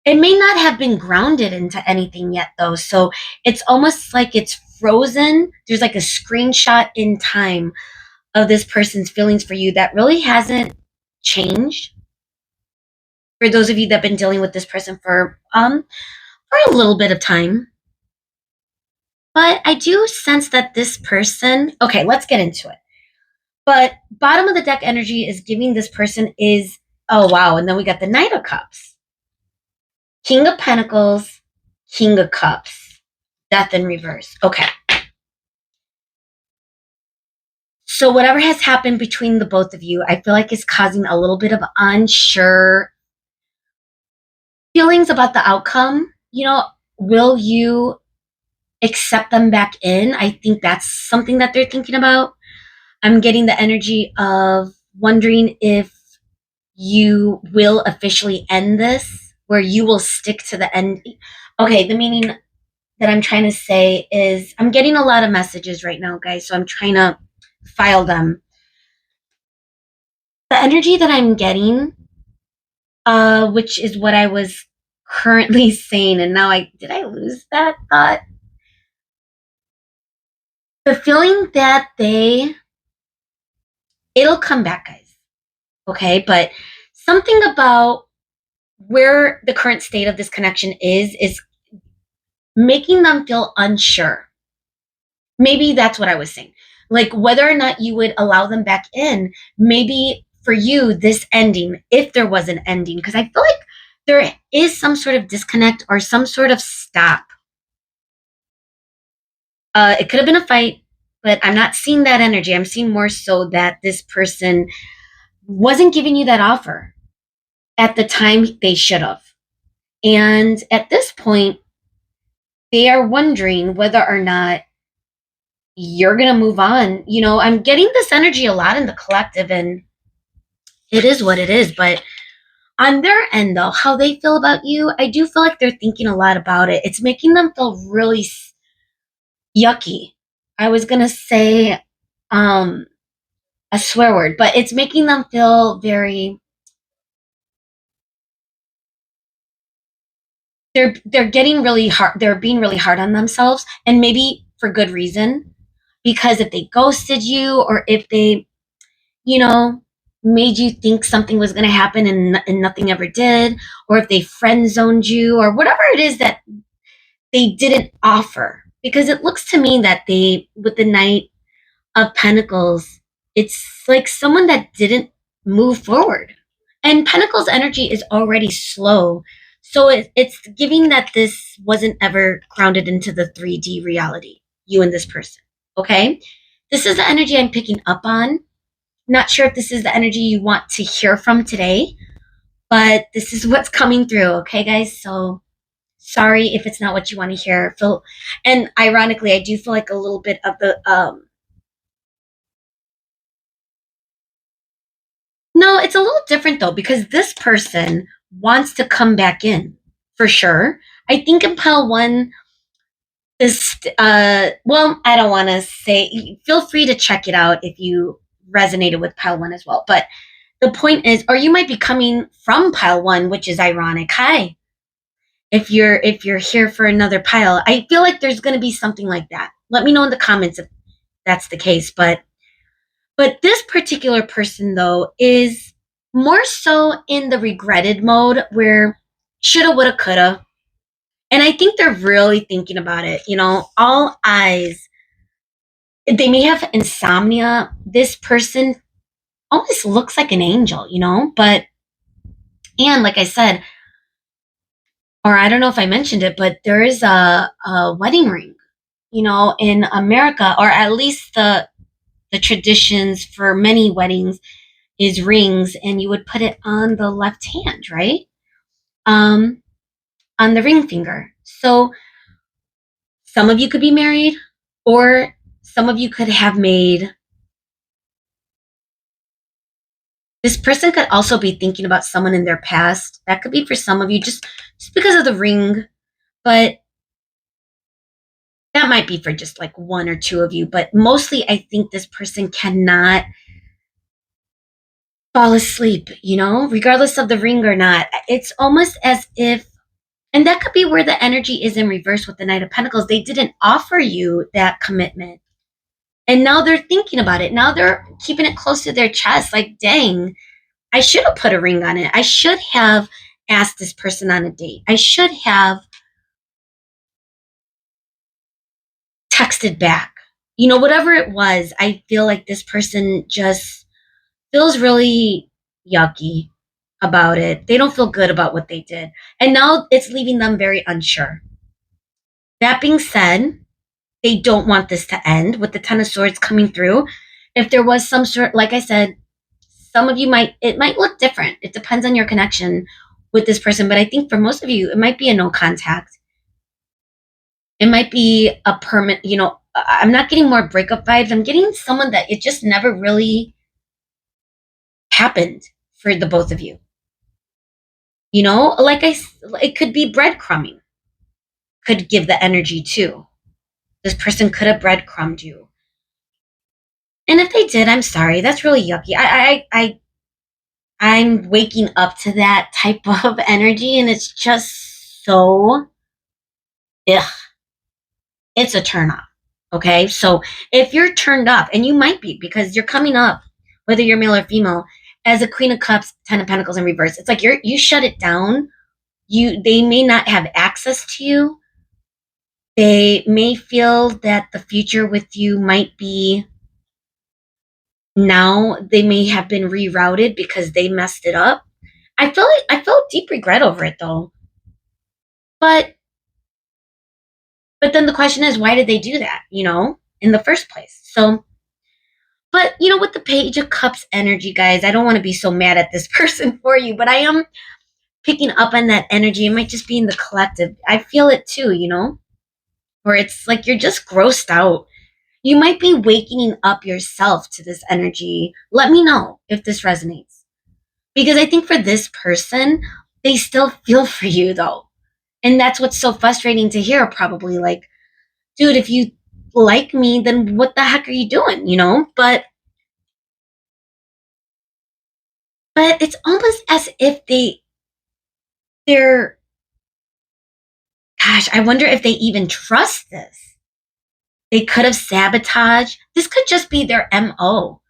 it may not have been grounded into anything yet, though. So it's almost like it's frozen. There's like a screenshot in time of this person's feelings for you that really hasn't changed. For those of you that have been dealing with this person for a little bit of time. But I do sense that this person, okay, let's get into it. But bottom of the deck energy is giving this person is, oh wow, and then we got the Knight of Cups, King of Pentacles, King of Cups, Death in reverse. Okay. So whatever has happened between the both of you, I feel like is causing a little bit of unsure feelings about the outcome. You know, will you accept them back in? I think that's something that they're thinking about. I'm getting the energy of wondering if you will officially end this, where you will stick to the end. Okay, the meaning that I'm trying to say is I'm getting a lot of messages right now, guys, so I'm trying to file them. The energy that I'm getting, which is what I was currently saying, and now did I lose that thought? The feeling that it'll come back, guys. Okay, but something about where the current state of this connection is making them feel unsure. Maybe that's what I was saying. Like whether or not you would allow them back in, maybe for you, this ending, if there was an ending, because I feel like there is some sort of disconnect or some sort of stop. It could have been a fight, but I'm not seeing that energy. I'm seeing more so that this person wasn't giving you that offer at the time they should have. And at this point, they are wondering whether or not you're going to move on. You know, I'm getting this energy a lot in the collective, and it is what it is. But on their end, though, how they feel about you, I do feel like they're thinking a lot about it. It's making them feel really yucky. I was going to say um, a swear word, but it's making them feel very. They're getting really hard. They're being really hard on themselves, and maybe for good reason. Because if they ghosted you, or if they, you know, made you think something was going to happen and nothing ever did, or if they friend zoned you, or whatever it is that they didn't offer. Because it looks to me that they, with the Knight of Pentacles, it's like someone that didn't move forward. And Pentacles energy is already slow. So it's giving that this wasn't ever grounded into the 3D reality, you and this person. Okay? This is the energy I'm picking up on. Not sure if this is the energy you want to hear from today, but this is what's coming through. Okay, guys? So sorry if it's not what you want to hear. And ironically, I do feel like a little bit of the no, it's a little different though, because this person wants to come back in for sure. I think in pile one, this, well, I don't want to say, feel free to check it out if you resonated with pile one as well. But the point is, or you might be coming from pile one, which is ironic. Hi. If you're here for another pile, I feel like there's going to be something like that. Let me know in the comments if that's the case. But this particular person, though, is more so in the regretted mode where shoulda, woulda, coulda. And I think they're really thinking about it. You know, all eyes. They may have insomnia. This person almost looks like an angel, you know? And like I said, or I don't know if I mentioned it, but there is a wedding ring, you know, in America, or at least the traditions for many weddings is rings, and you would put it on the left hand, right? Um, on the ring finger. So some of you could be married, or some of you could have made This person could also be thinking about someone in their past. That could be for some of you, just because of the ring, but that might be for just like one or two of you. But mostly, I think this person cannot fall asleep, regardless of the ring or not. It's almost as if, and that could be where the energy is in reverse with the Knight of Pentacles. They didn't offer you that commitment. And now they're thinking about it. Now they're keeping it close to their chest. Like, dang, I should have put a ring on it. I should have asked this person on a date. I should have texted back. Whatever it was, I feel like this person just feels really yucky about it. They don't feel good about what they did. And now it's leaving them very unsure. That being said, they don't want this to end with the Ten of Swords coming through. If there was some sort, like I said, some of you it might look different. It depends on your connection with this person. But I think for most of you, it might be a no contact. It might be a permanent, I'm not getting more breakup vibes. I'm getting someone that it just never really happened for the both of you. It could be breadcrumbing, could give the energy too. This person could have breadcrumbed you. And if they did, I'm sorry. That's really yucky. I'm waking up to that type of energy, and it's just so, ugh. It's a turn off. Okay. So if you're turned off, and you might be because you're coming up, whether you're male or female, as a Queen of Cups, Ten of Pentacles in reverse, it's like you shut it down. They may not have access to you. They may feel that the future with you might be now. They may have been rerouted because they messed it up. I felt deep regret over it though. But then the question is, why did they do that, in the first place? So, but with the Page of Cups energy, guys, I don't want to be so mad at this person for you, but I am picking up on that energy. It might just be in the collective. I feel it too, where it's like you're just grossed out. You might be waking up yourself to this energy. Let me know if this resonates. Because I think for this person, they still feel for you though. And that's what's so frustrating to hear, probably. Like, dude, if you like me, then what the heck are you doing, But it's almost as if they're, gosh, I wonder if they even trust this. They could have sabotaged. This could just be their MO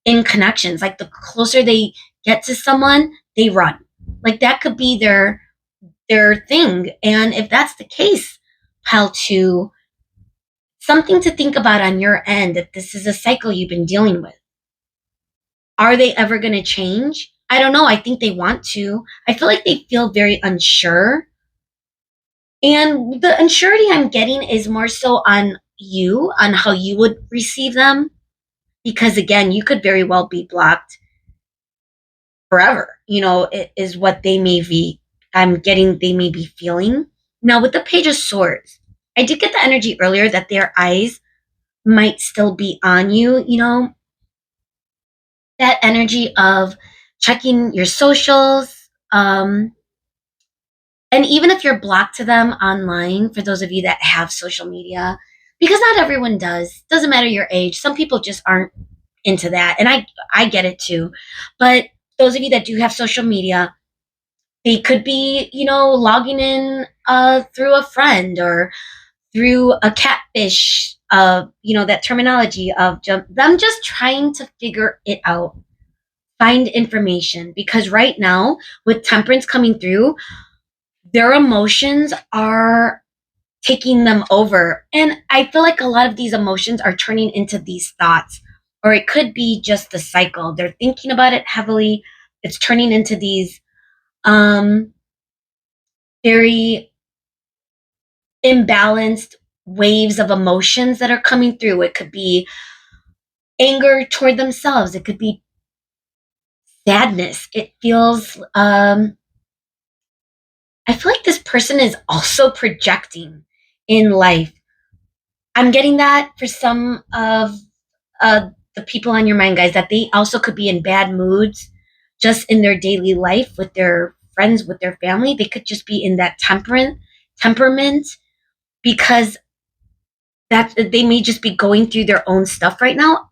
in connections. Like, the closer they get to someone, they run. Like, that could be their thing. And if that's the case, pile two, something to think about on your end, if this is a cycle you've been dealing with. Are they ever going to change? I don't know. I think they want to. I feel like they feel very unsure. And the unsurety I'm getting is more so on you, on how you would receive them. Because again, you could very well be blocked forever. It is what they may be. I'm getting they may be feeling. Now with the Page of Swords, I did get the energy earlier that their eyes might still be on you, that energy of checking your socials. And even if you're blocked to them online, for those of you that have social media, because not everyone does, doesn't matter your age. Some people just aren't into that. And I get it too. But those of you that do have social media, they could be, logging in through a friend or through a catfish, that terminology of them just trying to figure it out, find information. Because right now, with Temperance coming through, their emotions are taking them over. And I feel like a lot of these emotions are turning into these thoughts, or it could be just the cycle. They're thinking about it heavily. It's turning into these very imbalanced waves of emotions that are coming through. It could be anger toward themselves. It could be sadness. It feels, I feel like this person is also projecting in life. I'm getting that for some of the people on your mind, guys, that they also could be in bad moods. just in their daily life with their friends, with their family. They could just be in that temperament because that they may just be going through their own stuff right now.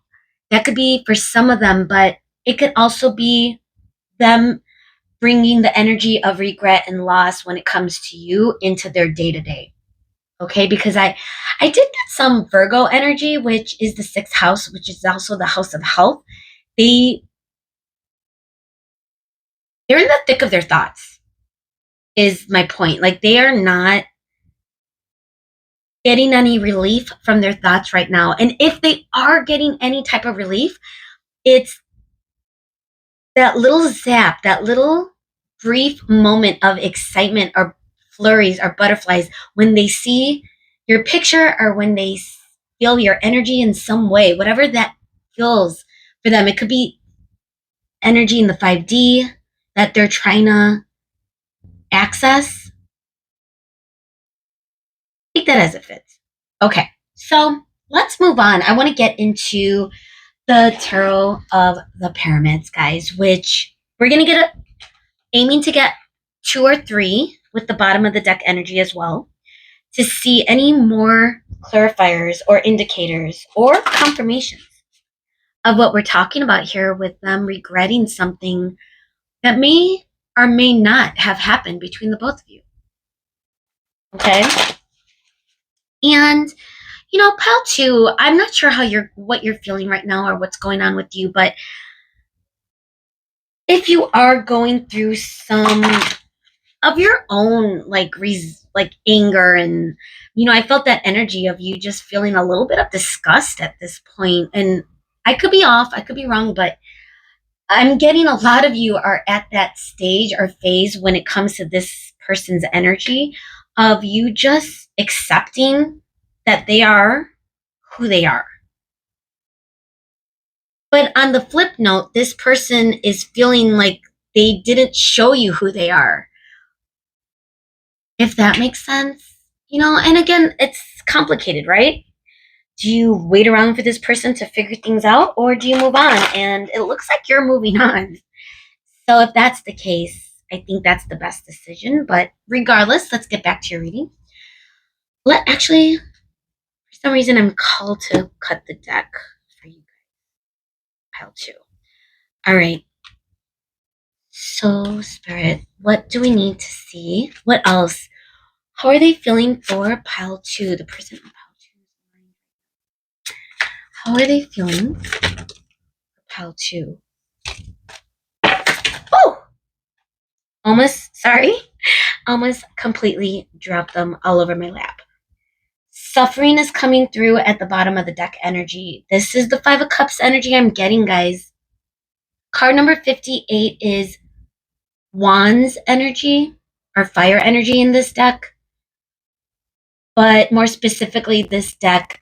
That could be for some of them, but it could also be them bringing the energy of regret and loss when it comes to you into their day to day. Okay, because I did get some Virgo energy, which is the sixth house, which is also the house of health. They they're in the thick of their thoughts. Is my point. Like they are not getting any relief from their thoughts right now. And if they are getting any type of relief, it's that little zap, that little brief moment of excitement or flurries or butterflies when they see your picture or when they feel your energy in some way, whatever that feels for them. It could be energy in the 5D that they're trying to access. Take that as it fits. Okay, so let's move on. I want to get into the Tarot of the Pyramids, guys, which we're going to get aiming to get 2 or 3 with the bottom of the deck energy as well to see any more clarifiers or indicators or confirmations of what we're talking about here with them regretting something that may or may not have happened between the both of you. Okay? And pile 2, I'm not sure what you're feeling right now or what's going on with you, but if you are going through some of your own like anger and I felt that energy of you just feeling a little bit of disgust at this point, and I could be off, I could be wrong, but I'm getting a lot of you are at that stage or phase when it comes to this person's energy of you just accepting that they are who they are. But on the flip note, this person is feeling like they didn't show you who they are. If that makes sense. And again, it's complicated, right? Do you wait around for this person to figure things out, or do you move on? And it looks like you're moving on. So if that's the case, I think that's the best decision. But regardless, let's get back to your reading. For some reason, I'm called to cut the deck for you guys. Pile 2. All right. So, Spirit, what do we need to see? What else? How are they feeling for pile 2? The person on pile 2. How are they feeling for pile 2? Oh! Almost completely dropped them all over my lap. Suffering is coming through at the bottom of the deck energy. This is the 5 of Cups energy I'm getting, guys. Card number 58 is Wands energy or fire energy in this deck. But more specifically, this deck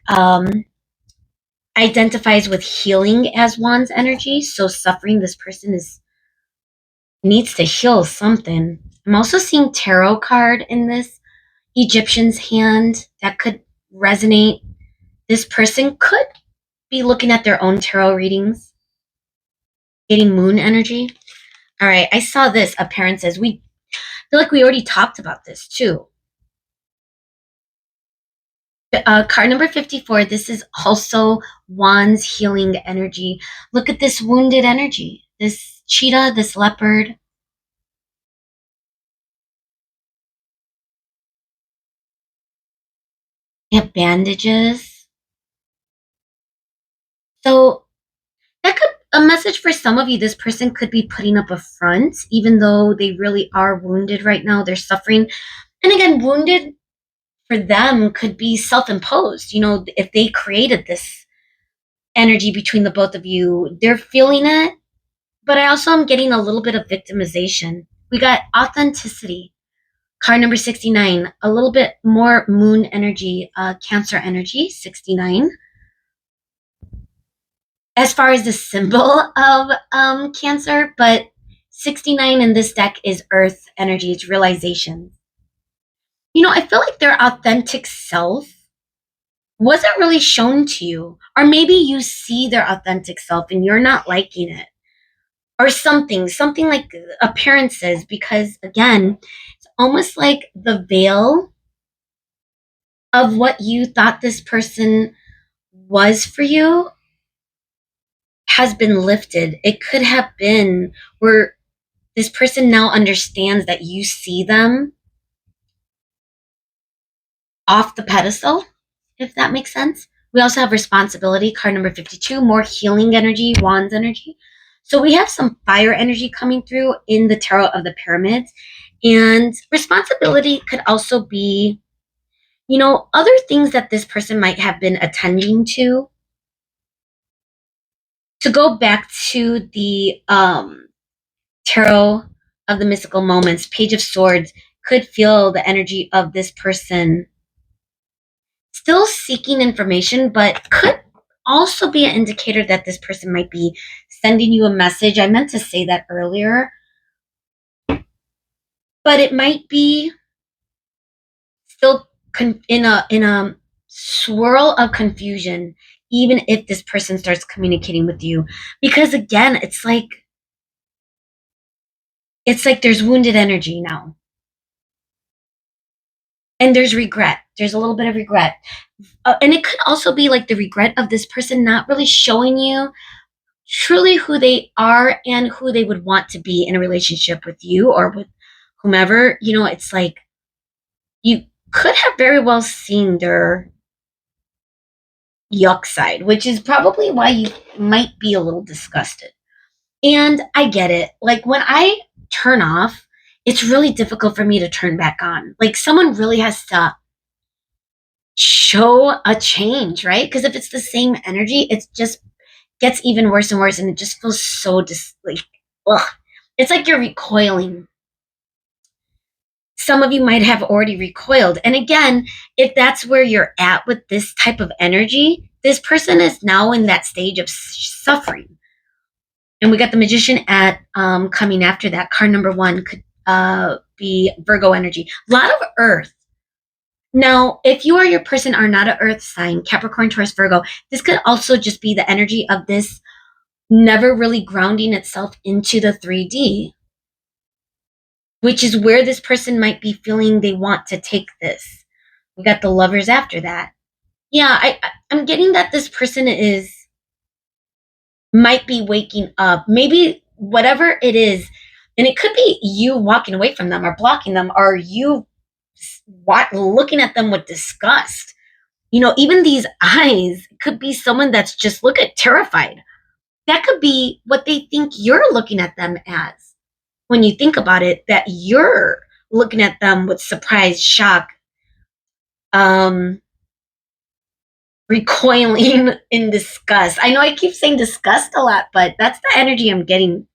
identifies with healing as Wands energy. So suffering, this person needs to heal something. I'm also seeing tarot card in this Egyptian's hand that could resonate. This person could be looking at their own tarot readings, getting moon energy. All right, I saw this appearances. We feel like we already talked about this too. Card number 54, this is also Wands healing energy. Look at this wounded energy. This cheetah, this leopard. They have bandages. So that could a message for some of you. This person could be putting up a front, even though they really are wounded right now. They're suffering. And again, wounded for them could be self-imposed. If they created this energy between the both of you, they're feeling it. But I also am getting a little bit of victimization. We got authenticity. Card number 69, a little bit more moon energy, Cancer energy, 69. As far as the symbol of Cancer, but 69 in this deck is Earth energy, it's realization. I feel like their authentic self wasn't really shown to you. Or maybe you see their authentic self and you're not liking it. or something like appearances, because again, it's almost like the veil of what you thought this person was for you has been lifted. It could have been where this person now understands that you see them off the pedestal, if that makes sense. We also have responsibility, card number 52, more healing energy, wands energy. So we have some fire energy coming through in the tarot of the pyramids. And responsibility could also be, other things that this person might have been attending to. To go back to the tarot of the mystical moments, Page of Swords could feel the energy of this person still seeking information, but could also be an indicator that this person might be sending you a message. I meant to say that earlier, but it might be still in a swirl of confusion, even if this person starts communicating with you, because again, it's like there's wounded energy now, and there's regret. There's a little bit of regret, and it could also be like the regret of this person not really showing you truly who they are and who they would want to be in a relationship with you or with whomever. It's like you could have very well seen their yuck side, which is probably why you might be a little disgusted. And I get it. Like when I turn off, it's really difficult for me to turn back on. Like someone really has to show a change, right? Because if it's the same energy, it just gets even worse and worse, and it just feels so like, ugh. It's like you're recoiling. Some of you might have already recoiled. And again, if that's where you're at with this type of energy, this person is now in that stage of suffering. And we got the Magician at coming after that. Card number 1 could be Virgo energy. A lot of Earth. Now, if you or your person are not an Earth sign, Capricorn, Taurus, Virgo, this could also just be the energy of this never really grounding itself into the 3D, which is where this person might be feeling they want to take this. We got the Lovers after that. Yeah, I'm getting that this person might be waking up. Maybe whatever it is, and it could be you walking away from them or blocking them, or you looking at them with disgust. Even these eyes could be someone that's just terrified. That could be what they think you're looking at them as. When you think about it, that you're looking at them with surprise, shock, recoiling in disgust. I know I keep saying disgust a lot, but that's the energy I'm getting.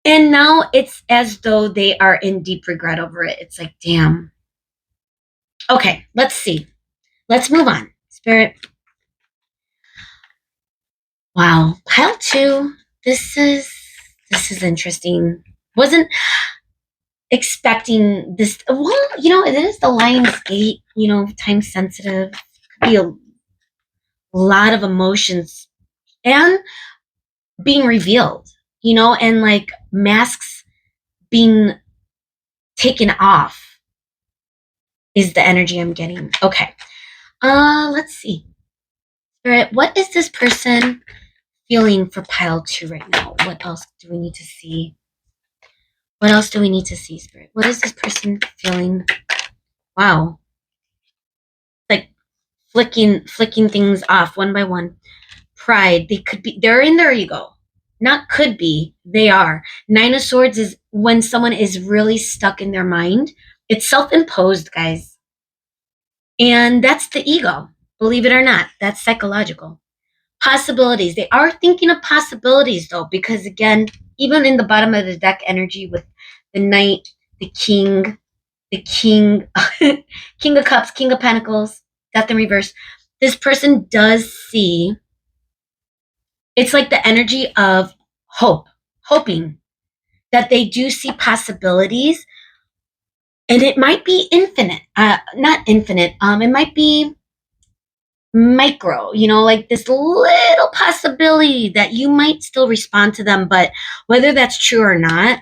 And now it's as though they are in deep regret over it. It's like, damn. Okay, let's see. Let's move on. Spirit. Wow. Pile 2. This is interesting. Wasn't expecting this. Well, it is the Lion's Gate, time sensitive. Could be a lot of emotions and being revealed, and like masks being taken off is the energy I'm getting. Okay. Let's see. Spirit, what is this person feeling for pile 2 right now? What else do we need to see? What else do we need to see, Spirit? What is this person feeling? Wow. Like flicking things off one by one. Pride. They're in their ego. Not could be, they are. 9 of Swords is when someone is really stuck in their mind. It's self-imposed, guys. And that's the ego. Believe it or not, that's psychological. Possibilities. They are thinking of possibilities, though, because again, even in the bottom of the deck energy with the Knight, the King, King of Cups, King of Pentacles, Death in reverse, this person does see, it's like the energy of hoping that they do see possibilities, and it might be infinite, not infinite. It might be micro, like this little possibility that you might still respond to them, but whether that's true or not,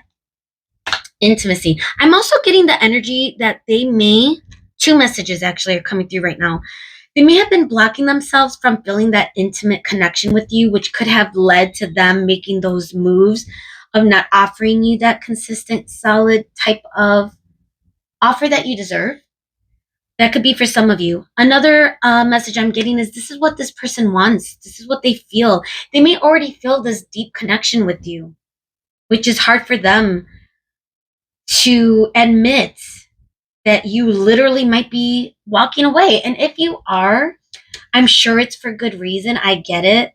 intimacy. I'm also getting the energy that they may, two messages actually are coming through right now. They may have been blocking themselves from feeling that intimate connection with you, which could have led to them making those moves of not offering you that consistent, solid type of offer that you deserve. That could be for some of you. Another message I'm getting is this is what this person wants. This is what they feel. They may already feel this deep connection with you, which is hard for them to admit that you literally might be walking away. And if you are, I'm sure it's for good reason. I get it.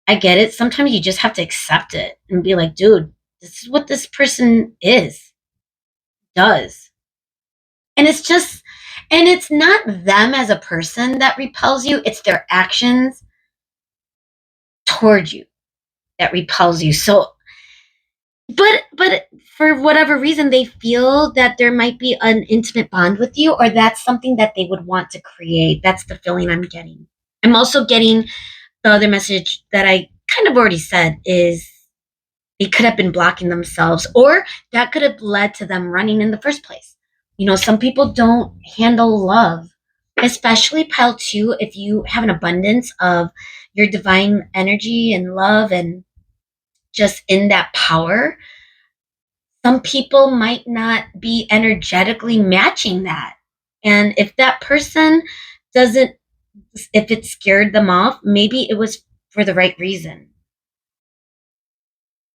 I get it. Sometimes you just have to accept it and be like, dude, this is what this person does. And it's not them as a person that repels you, it's their actions toward you that repels you. So, but for whatever reason, they feel that there might be an intimate bond with you, or that's something that they would want to create. That's the feeling I'm getting. I'm also getting the other message that I kind of already said is they could have been blocking themselves, or that could have led to them running in the first place. Some people don't handle love, especially pile two, if you have an abundance of your divine energy and love and just in that power. Some people might not be energetically matching that. And if that person doesn't, if it scared them off, maybe it was for the right reason.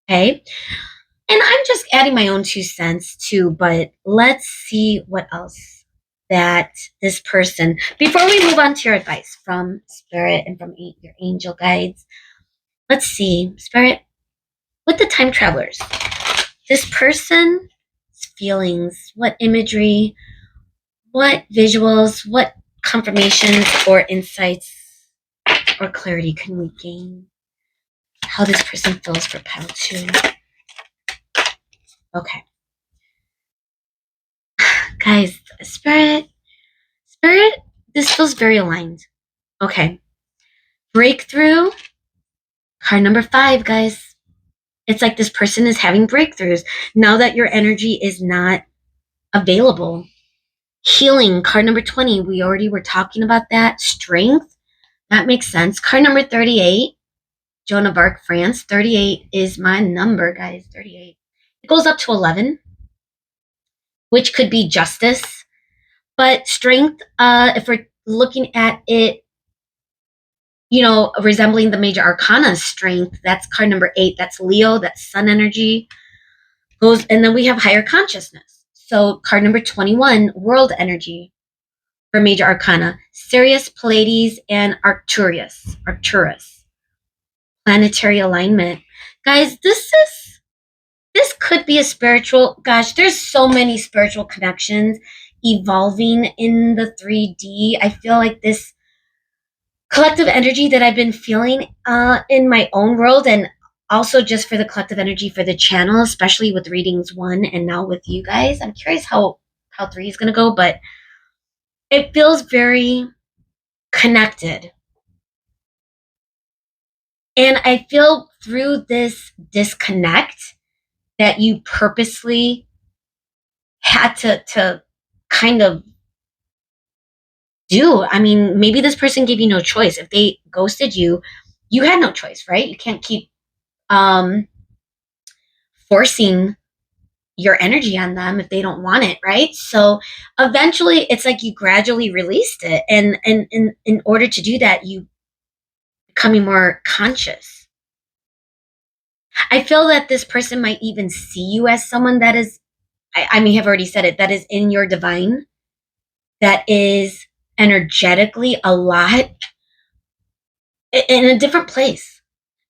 Okay. And I'm just adding my own 2 cents too, but let's see what else that this person, before we move on to your advice from Spirit and from your angel guides, let's see, Spirit, with the time travelers, this person's feelings, what imagery, what visuals, what confirmations or insights or clarity can we gain? How this person feels for pile two. Okay. Guys, Spirit, this feels very aligned. Okay. Breakthrough, card number 5, guys. It's like this person is having breakthroughs now that your energy is not available. Healing, card number 20. We already were talking about that. Strength, that makes sense. Card number 38, Joan of Arc, France. 38 is my number, guys. 38. It goes up to 11, which could be justice. But strength, if we're looking at it, resembling the major arcana strength, that's card number 8. That's Leo, that's sun energy. And then we have higher consciousness. So card number 21, world energy for major arcana. Sirius, Pleiades, and Arcturus. Planetary alignment. Guys, this could be a spiritual, gosh, there's so many spiritual connections evolving in the 3D. I feel like this collective energy that I've been feeling in my own world, and also just for the collective energy for the channel, especially with readings 1 and now with you guys. I'm curious how 3 is going to go, but it feels very connected. And I feel through this disconnect that you purposely had to kind of do. I mean, maybe this person gave you no choice. If they ghosted you, you had no choice, right? You can't keep forcing your energy on them if they don't want it, right? So eventually it's like you gradually released it. And in order to do that, you becoming more conscious. I feel that this person might even see you as someone that is, I may have already said it, that is in your divine, that is energetically a lot in a different place.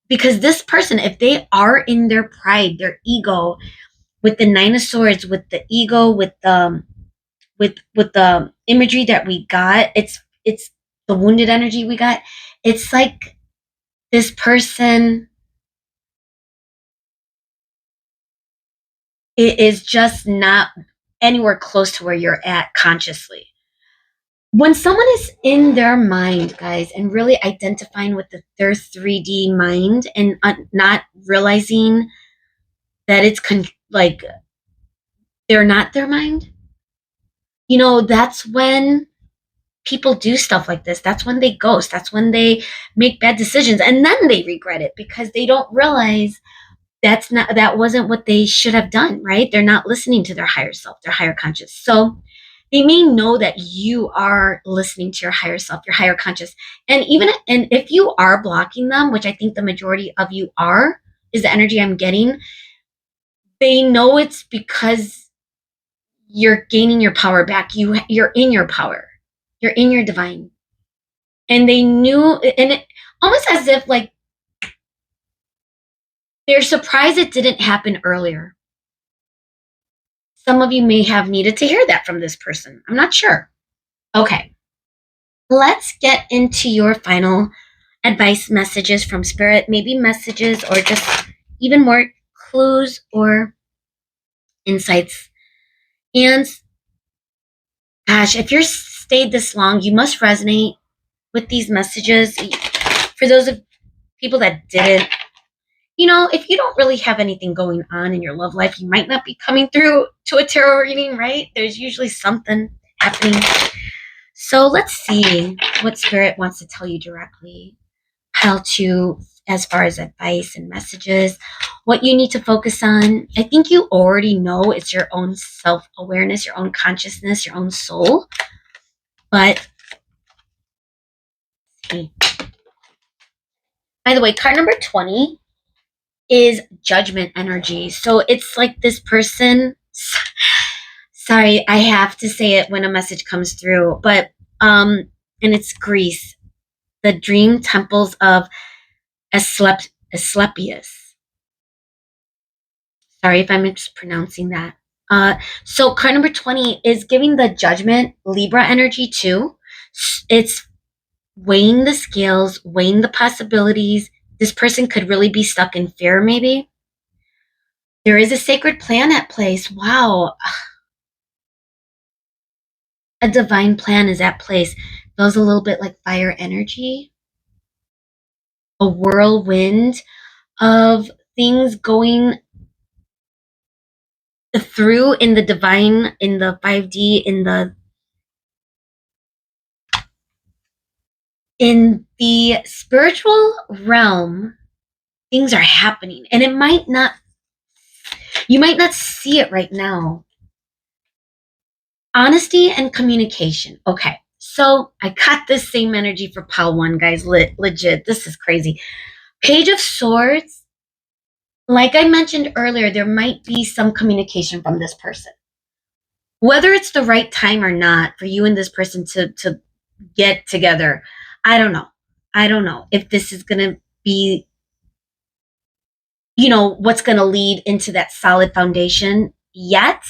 Because this person, if they are in their pride, their ego, with the 9 of Swords, with the ego, with the imagery that we got, it's the wounded energy we got. It's like this person is just not anywhere close to where you're at consciously. when someone is in their mind, guys, and really identifying with their 3D mind and not realizing that it's like they're not their mind, that's when people do stuff like this. That's when they ghost. That's when they make bad decisions, and then they regret it because they don't realize that wasn't what they should have done, right? They're not listening to their higher self, their higher conscious. So they may know that you are listening to your higher self, your higher conscious. And if you are blocking them, which I think the majority of you are, is the energy I'm getting, they know it's because you're gaining your power back. You're in your power. You're in your divine. And they knew, and it almost as if like they're surprised it didn't happen earlier. Some of you may have needed to hear that from this person. I'm not sure. Okay. Let's get into your final advice messages from spirit, maybe messages or just even more clues or insights. And gosh, if you're stayed this long, you must resonate with these messages. For those of people that didn't, if you don't really have anything going on in your love life, you might not be coming through to a tarot reading, right? There's usually something happening. So let's see what spirit wants to tell you directly. How to, as far as advice and messages, what you need to focus on. I think you already know it's your own self-awareness, your own consciousness, your own soul. But by the way, card number 20 is judgment energy. So it's like this person, sorry, I have to say it when a message comes through, but and it's Greece, the dream temples of Asclepius. Sorry if I'm mispronouncing that. So card number 20 is giving the judgment Libra energy too. It's weighing the scales, weighing the possibilities. This person could really be stuck in fear, maybe. There is a sacred plan at place. Wow. A divine plan is at place. Feels a little bit like fire energy. A whirlwind of things going through in the divine, in the 5D, in the spiritual realm. Things are happening, and you might not see it right now. Honesty and communication. Okay, so I got this same energy for pile 1, guys. Legit, this is crazy. Page of Swords. Like I mentioned earlier, there might be some communication from this person. Whether it's the right time or not for you and this person to get together, I don't know. I don't know if this is going to be, what's going to lead into that solid foundation yet,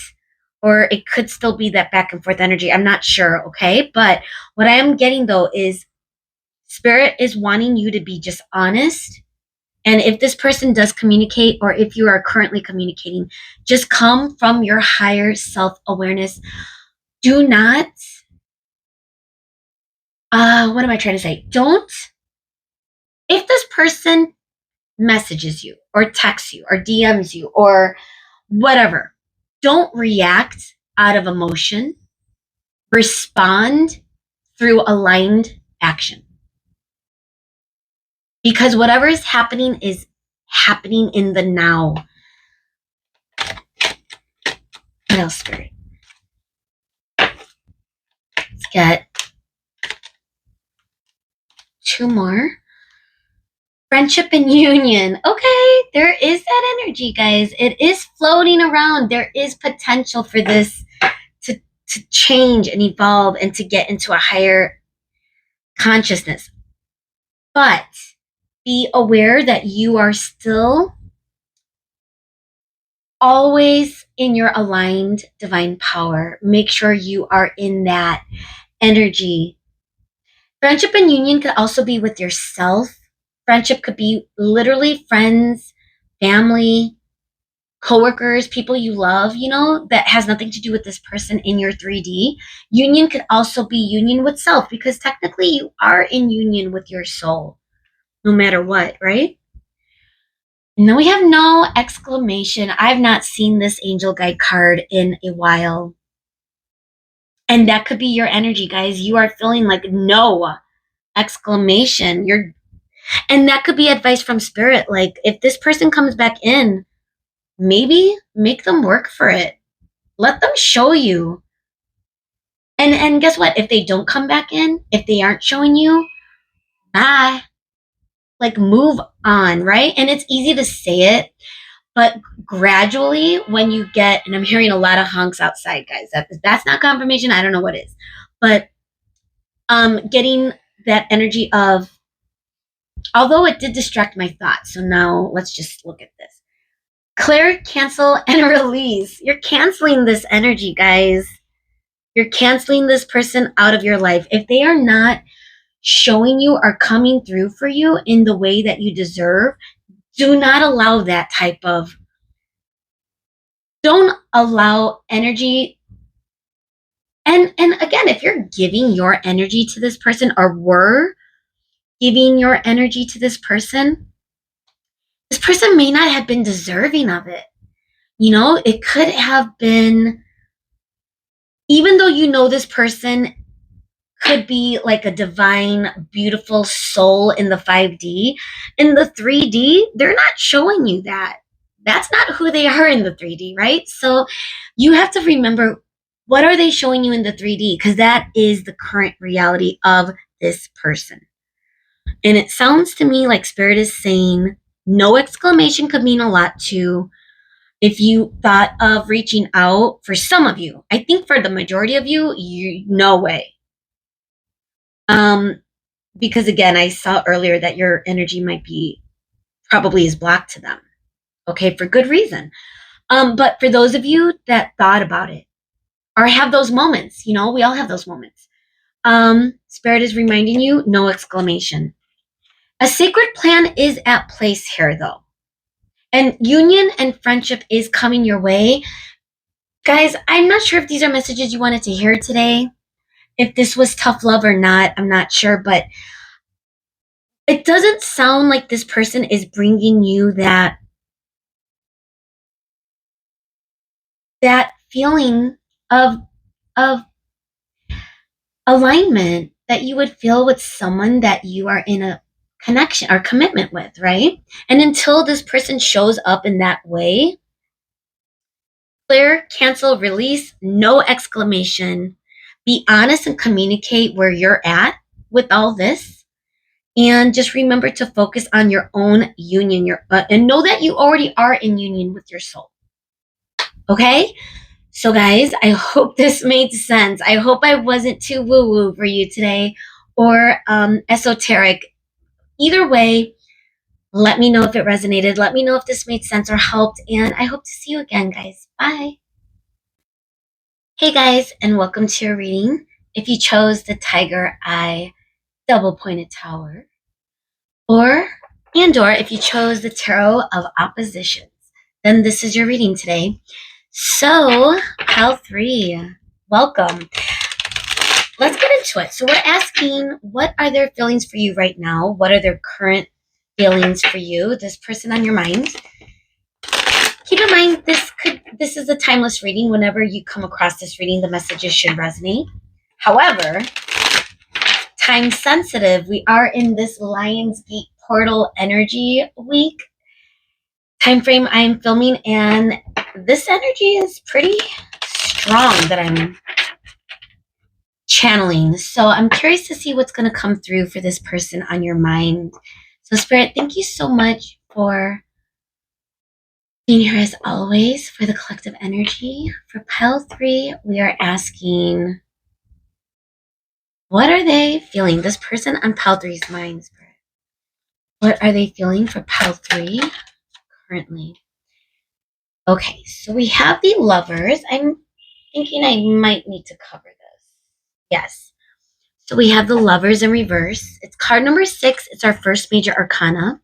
or it could still be that back and forth energy. I'm not sure. Okay. But what I am getting though is spirit is wanting you to be just honest. And if this person does communicate, or if you are currently communicating, just come from your higher self-awareness. Do not, what am I trying to say? If this person messages you or texts you or DMs you or whatever, don't react out of emotion. Respond through aligned action. Because whatever is happening in the now. What else, Spirit? Let's get 2 more. Friendship and union. Okay, there is that energy, guys. It is floating around. There is potential for this to change and evolve and to get into a higher consciousness. But be aware that you are still always in your aligned divine power. Make sure you are in that energy. Friendship and union could also be with yourself. Friendship could be literally friends, family, coworkers, people you love, that has nothing to do with this person in your 3D. Union could also be union with self, because technically you are in union with your soul, no matter what, right? And then we have no exclamation. I've not seen this angel guide card in a while. And that could be your energy, guys. You are feeling like no exclamation. And that could be advice from spirit. Like, if this person comes back in, maybe make them work for it. Let them show you. And guess what? If they don't come back in, if they aren't showing you, bye. Like, move on, right? And it's easy to say it, but gradually, when you get, and I'm hearing a lot of honks outside, guys. That's not confirmation. I don't know what is, but getting that energy of, although it did distract my thoughts. So now let's just look at this. Clear, cancel, and release. You're canceling this energy, guys. You're canceling this person out of your life. If they are not showing you or coming through for you in the way that you deserve, do not allow that type of, don't allow energy. And again, if you're giving your energy to this person, or were giving your energy to this person may not have been deserving of it. It could have been, even though this person could be like a divine, beautiful soul in the 5D, in the 3D, they're not showing you that. That's not who they are in the 3D, right? So you have to remember, what are they showing you in the 3D? Because that is the current reality of this person. And it sounds to me like spirit is saying, no exclamation could mean a lot too. If you thought of reaching out, for some of you, I think for the majority of you, no way. Because again, I saw earlier that your energy probably is blocked to them. Okay, for good reason. But for those of you that thought about it, or have those moments, we all have those moments. Spirit is reminding you, no exclamation. A sacred plan is at place here, though. And union and friendship is coming your way. Guys, I'm not sure if these are messages you wanted to hear today. If this was tough love or not, I'm not sure. But it doesn't sound like this person is bringing you that feeling of alignment that you would feel with someone that you are in a connection or commitment with, right? And until this person shows up in that way, clear, cancel, release, no exclamation. Be honest and communicate where you're at with all this. And just remember to focus on your own union, and know that you already are in union with your soul. Okay? So guys, I hope this made sense. I hope I wasn't too woo-woo for you today, or esoteric. Either way, let me know if it resonated. Let me know if this made sense or helped. And I hope to see you again, guys. Bye. Hey guys, and welcome to your reading. If you chose the Tiger Eye Double Pointed Tower, or if you chose the Tarot of Oppositions, then this is your reading today. So, pile 3, welcome. Let's get into it. So we're asking, what are their feelings for you right now? What are their current feelings for you? This person on your mind. Keep in mind, this is a timeless reading. Whenever you come across this reading, the messages should resonate. However, time sensitive. We are in this Lionsgate portal energy week time frame I'm filming, and this energy is pretty strong that I'm channeling. So I'm curious to see what's going to come through for this person on your mind. So Spirit, thank you so much for being here as always for the collective energy. For pile 3, we are asking, what are they feeling? This person on pile 3's mind, Spirit. What are they feeling for pile 3 currently? Okay, so we have the Lovers. I'm thinking I might need to cover this. Yes. So we have the Lovers in reverse. It's card number 6. It's our first major arcana.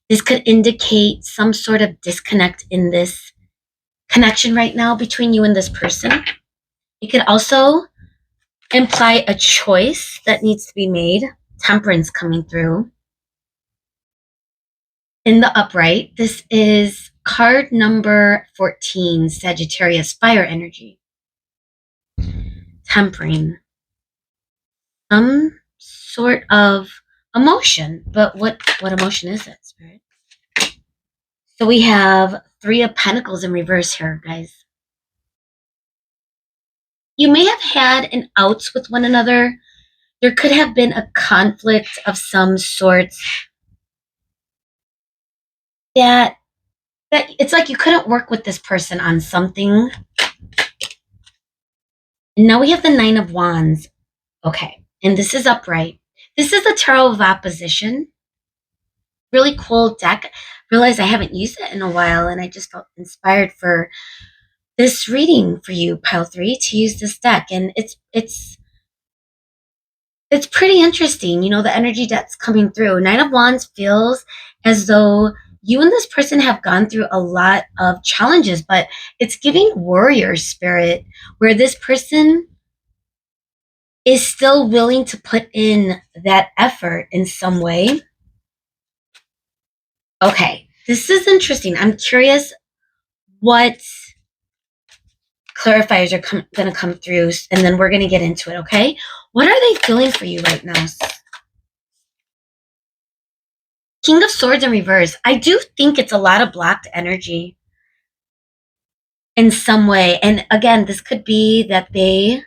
This could indicate some sort of disconnect in this connection right now between you and this person. It could also imply a choice that needs to be made. Temperance coming through. In the upright, this is card number 14, Sagittarius, fire energy. Tempering. Some sort of emotion, but what emotion is it, Spirit? So we have Three of Pentacles in reverse here, guys. You may have had an outs with one another. There could have been a conflict of some sort that it's like you couldn't work with this person on something. And now we have the Nine of Wands. Okay, and this is upright. This is the Tarot of Opposition. Really cool deck. Realize I haven't used it in a while, and I just felt inspired for this reading for you, Pile 3, to use this deck. And it's pretty interesting, you know, the energy that's coming through. Nine of Wands feels as though you and this person have gone through a lot of challenges, but it's giving warrior spirit where this person is still willing to put in that effort in some way. Okay, this is interesting. I'm curious what clarifiers are going to come through, and then we're going to get into it, okay? What are they feeling for you right now? King of Swords in reverse. I do think it's a lot of blocked energy in some way. And again, this could be that they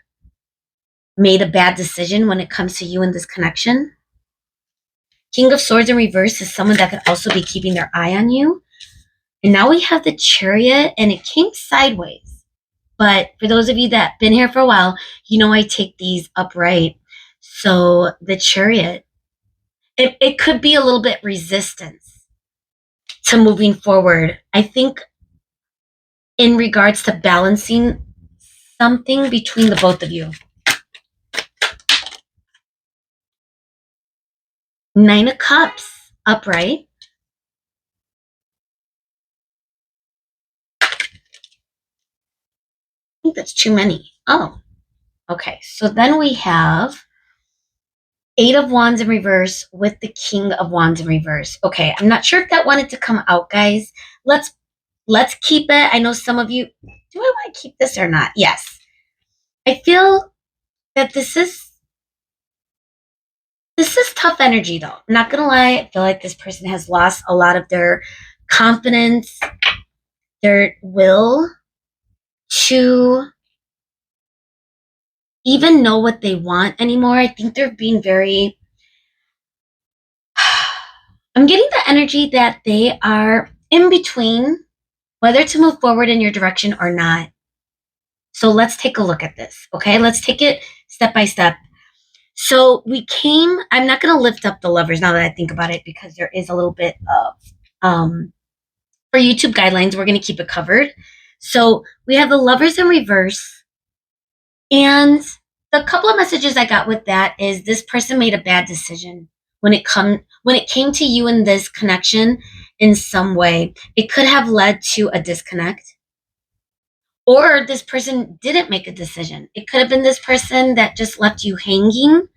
made a bad decision when it comes to you and this connection. King of Swords in reverse is someone that could also be keeping their eye on you. And now we have the Chariot, and it came sideways. But for those of you that have been here for a while, you know I take these upright. So the Chariot, it could be a little bit resistance to moving forward. I think in regards to balancing something between the both of you. Nine of Cups, upright. I think that's too many. Oh, okay. So then we have Eight of Wands in reverse with the King of Wands in reverse. Okay, I'm not sure if that wanted to come out, guys. Let's keep it. I know some of you, do I want to keep this or not? Yes. I feel that this is tough energy, though. I'm not gonna lie. I feel like this person has lost a lot of their confidence, their will to even know what they want anymore. I think they're being very I'm getting the energy that they are in between whether to move forward in your direction or not. So let's take a look at this, okay? Let's take it step by step. So I'm not going to lift up the lovers now that I think about it, because there is a little bit of, for YouTube guidelines, we're going to keep it covered. So we have the lovers in reverse. And the couple of messages I got with that is this person made a bad decision when it came to you and this connection in some way. It could have led to a disconnect. Or this person didn't make a decision. It could have been this person that just left you hanging.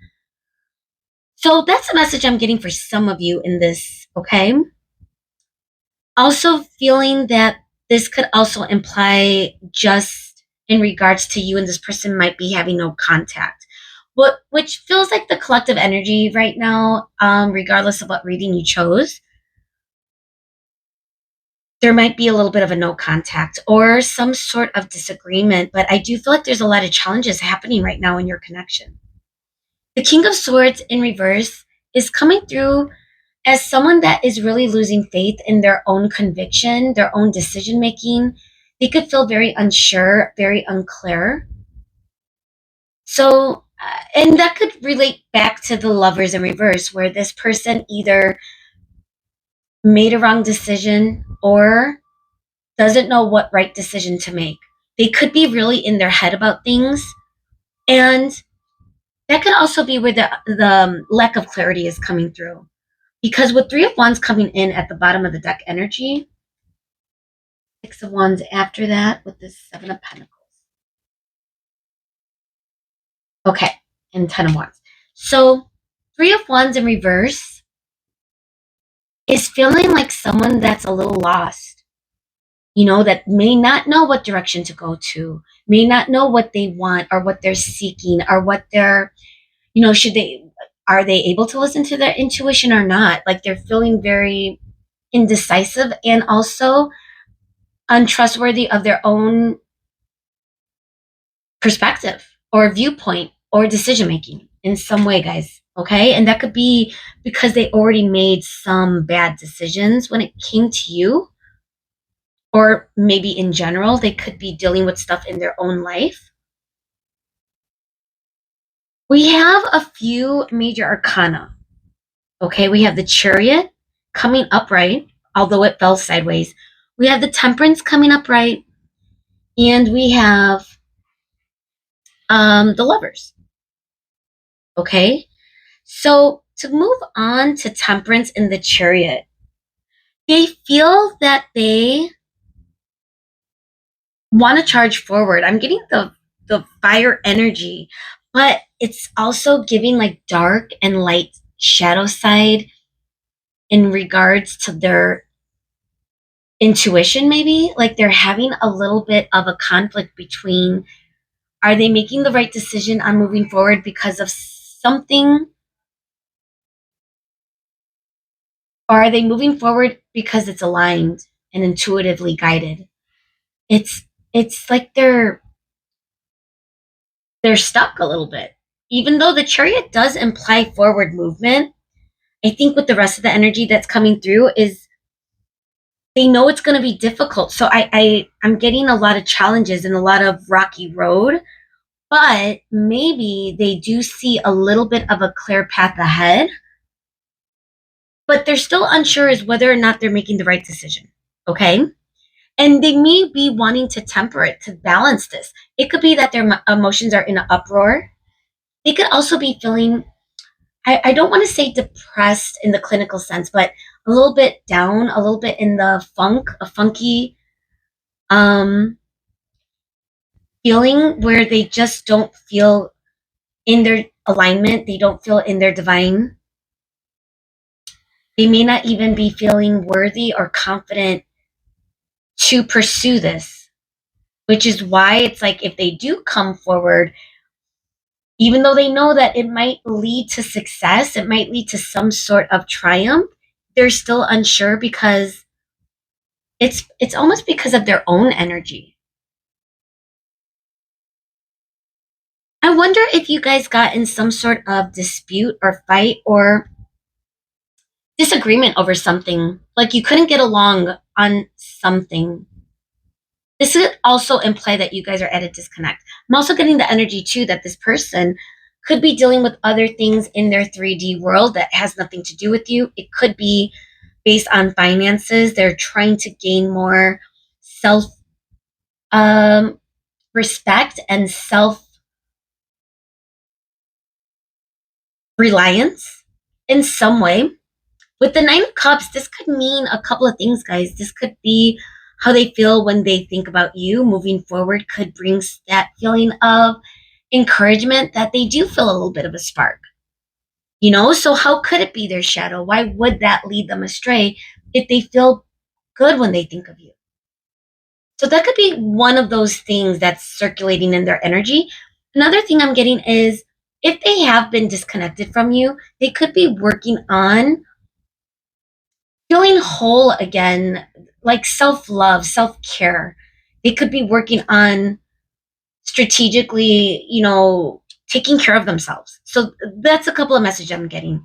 So that's a message I'm getting for some of you in this, okay? Also feeling that this could also imply just in regards to you and this person might be having no contact. Which feels like the collective energy right now, regardless of what reading you chose. There might be a little bit of a no contact or some sort of disagreement, but I do feel like there's a lot of challenges happening right now in your connection. The King of Swords in reverse is coming through as someone that is really losing faith in their own conviction, their own decision making. They could feel very unsure, very unclear. So, and that could relate back to the lovers in reverse, where this person either made a wrong decision or doesn't know what right decision to make. They could be really in their head about things. And that could also be where the lack of clarity is coming through. Because with Three of Wands coming in at the bottom of the deck energy, Six of Wands after that with the Seven of Pentacles. Okay, and Ten of Wands. So Three of Wands in reverse is feeling like someone that's a little lost, that may not know what direction to go to, may not know what they want or what they're seeking or what they're, are they able to listen to their intuition or not? Like they're feeling very indecisive and also untrustworthy of their own perspective or viewpoint or decision making in some way, guys. Okay. And that could be because they already made some bad decisions when it came to you, or maybe in general, they could be dealing with stuff in their own life. We have a few major arcana. Okay. We have the Chariot coming upright, although it fell sideways. We have the Temperance coming upright, and we have the Lovers. Okay. So to move on to Temperance in the Chariot, they feel that they want to charge forward. I'm getting the fire energy, but it's also giving like dark and light shadow side in regards to their intuition, maybe. Like they're having a little bit of a conflict between, are they making the right decision on moving forward because of something, or are they moving forward because it's aligned and intuitively guided? It's like they're stuck a little bit. Even though the Chariot does imply forward movement, I think with the rest of the energy that's coming through is they know it's going to be difficult. So I'm getting a lot of challenges and a lot of rocky road, but maybe they do see a little bit of a clear path ahead, but they're still unsure as whether or not they're making the right decision. Okay. And they may be wanting to temper it, to balance this. It could be that their emotions are in an uproar. They could also be feeling, I don't want to say depressed in the clinical sense, but a little bit down, a little bit in the funk, a funky um, feeling where they just don't feel in their alignment. They don't feel in their divine. They may not even be feeling worthy or confident to pursue this, which is why it's like if they do come forward, even though they know that it might lead to success, it might lead to some sort of triumph, they're still unsure because it's almost because of their own energy. I wonder if you guys got in some sort of dispute or fight or disagreement over something, like you couldn't get along on something. This could also imply that you guys are at a disconnect. I'm also getting the energy too that this person could be dealing with other things in their 3D world that has nothing to do with you. It could be based on finances. They're trying to gain more self um, respect and self reliance in some way. With the Nine of Cups, this could mean a couple of things, guys. This could be how they feel when they think about you moving forward, could bring that feeling of encouragement that they do feel a little bit of a spark. So how could it be their shadow? Why would that lead them astray if they feel good when they think of you? So that could be one of those things that's circulating in their energy. Another thing I'm getting is if they have been disconnected from you, they could be working on feeling whole again, like self love, self care. They could be working on strategically, taking care of themselves. So that's a couple of messages I'm getting.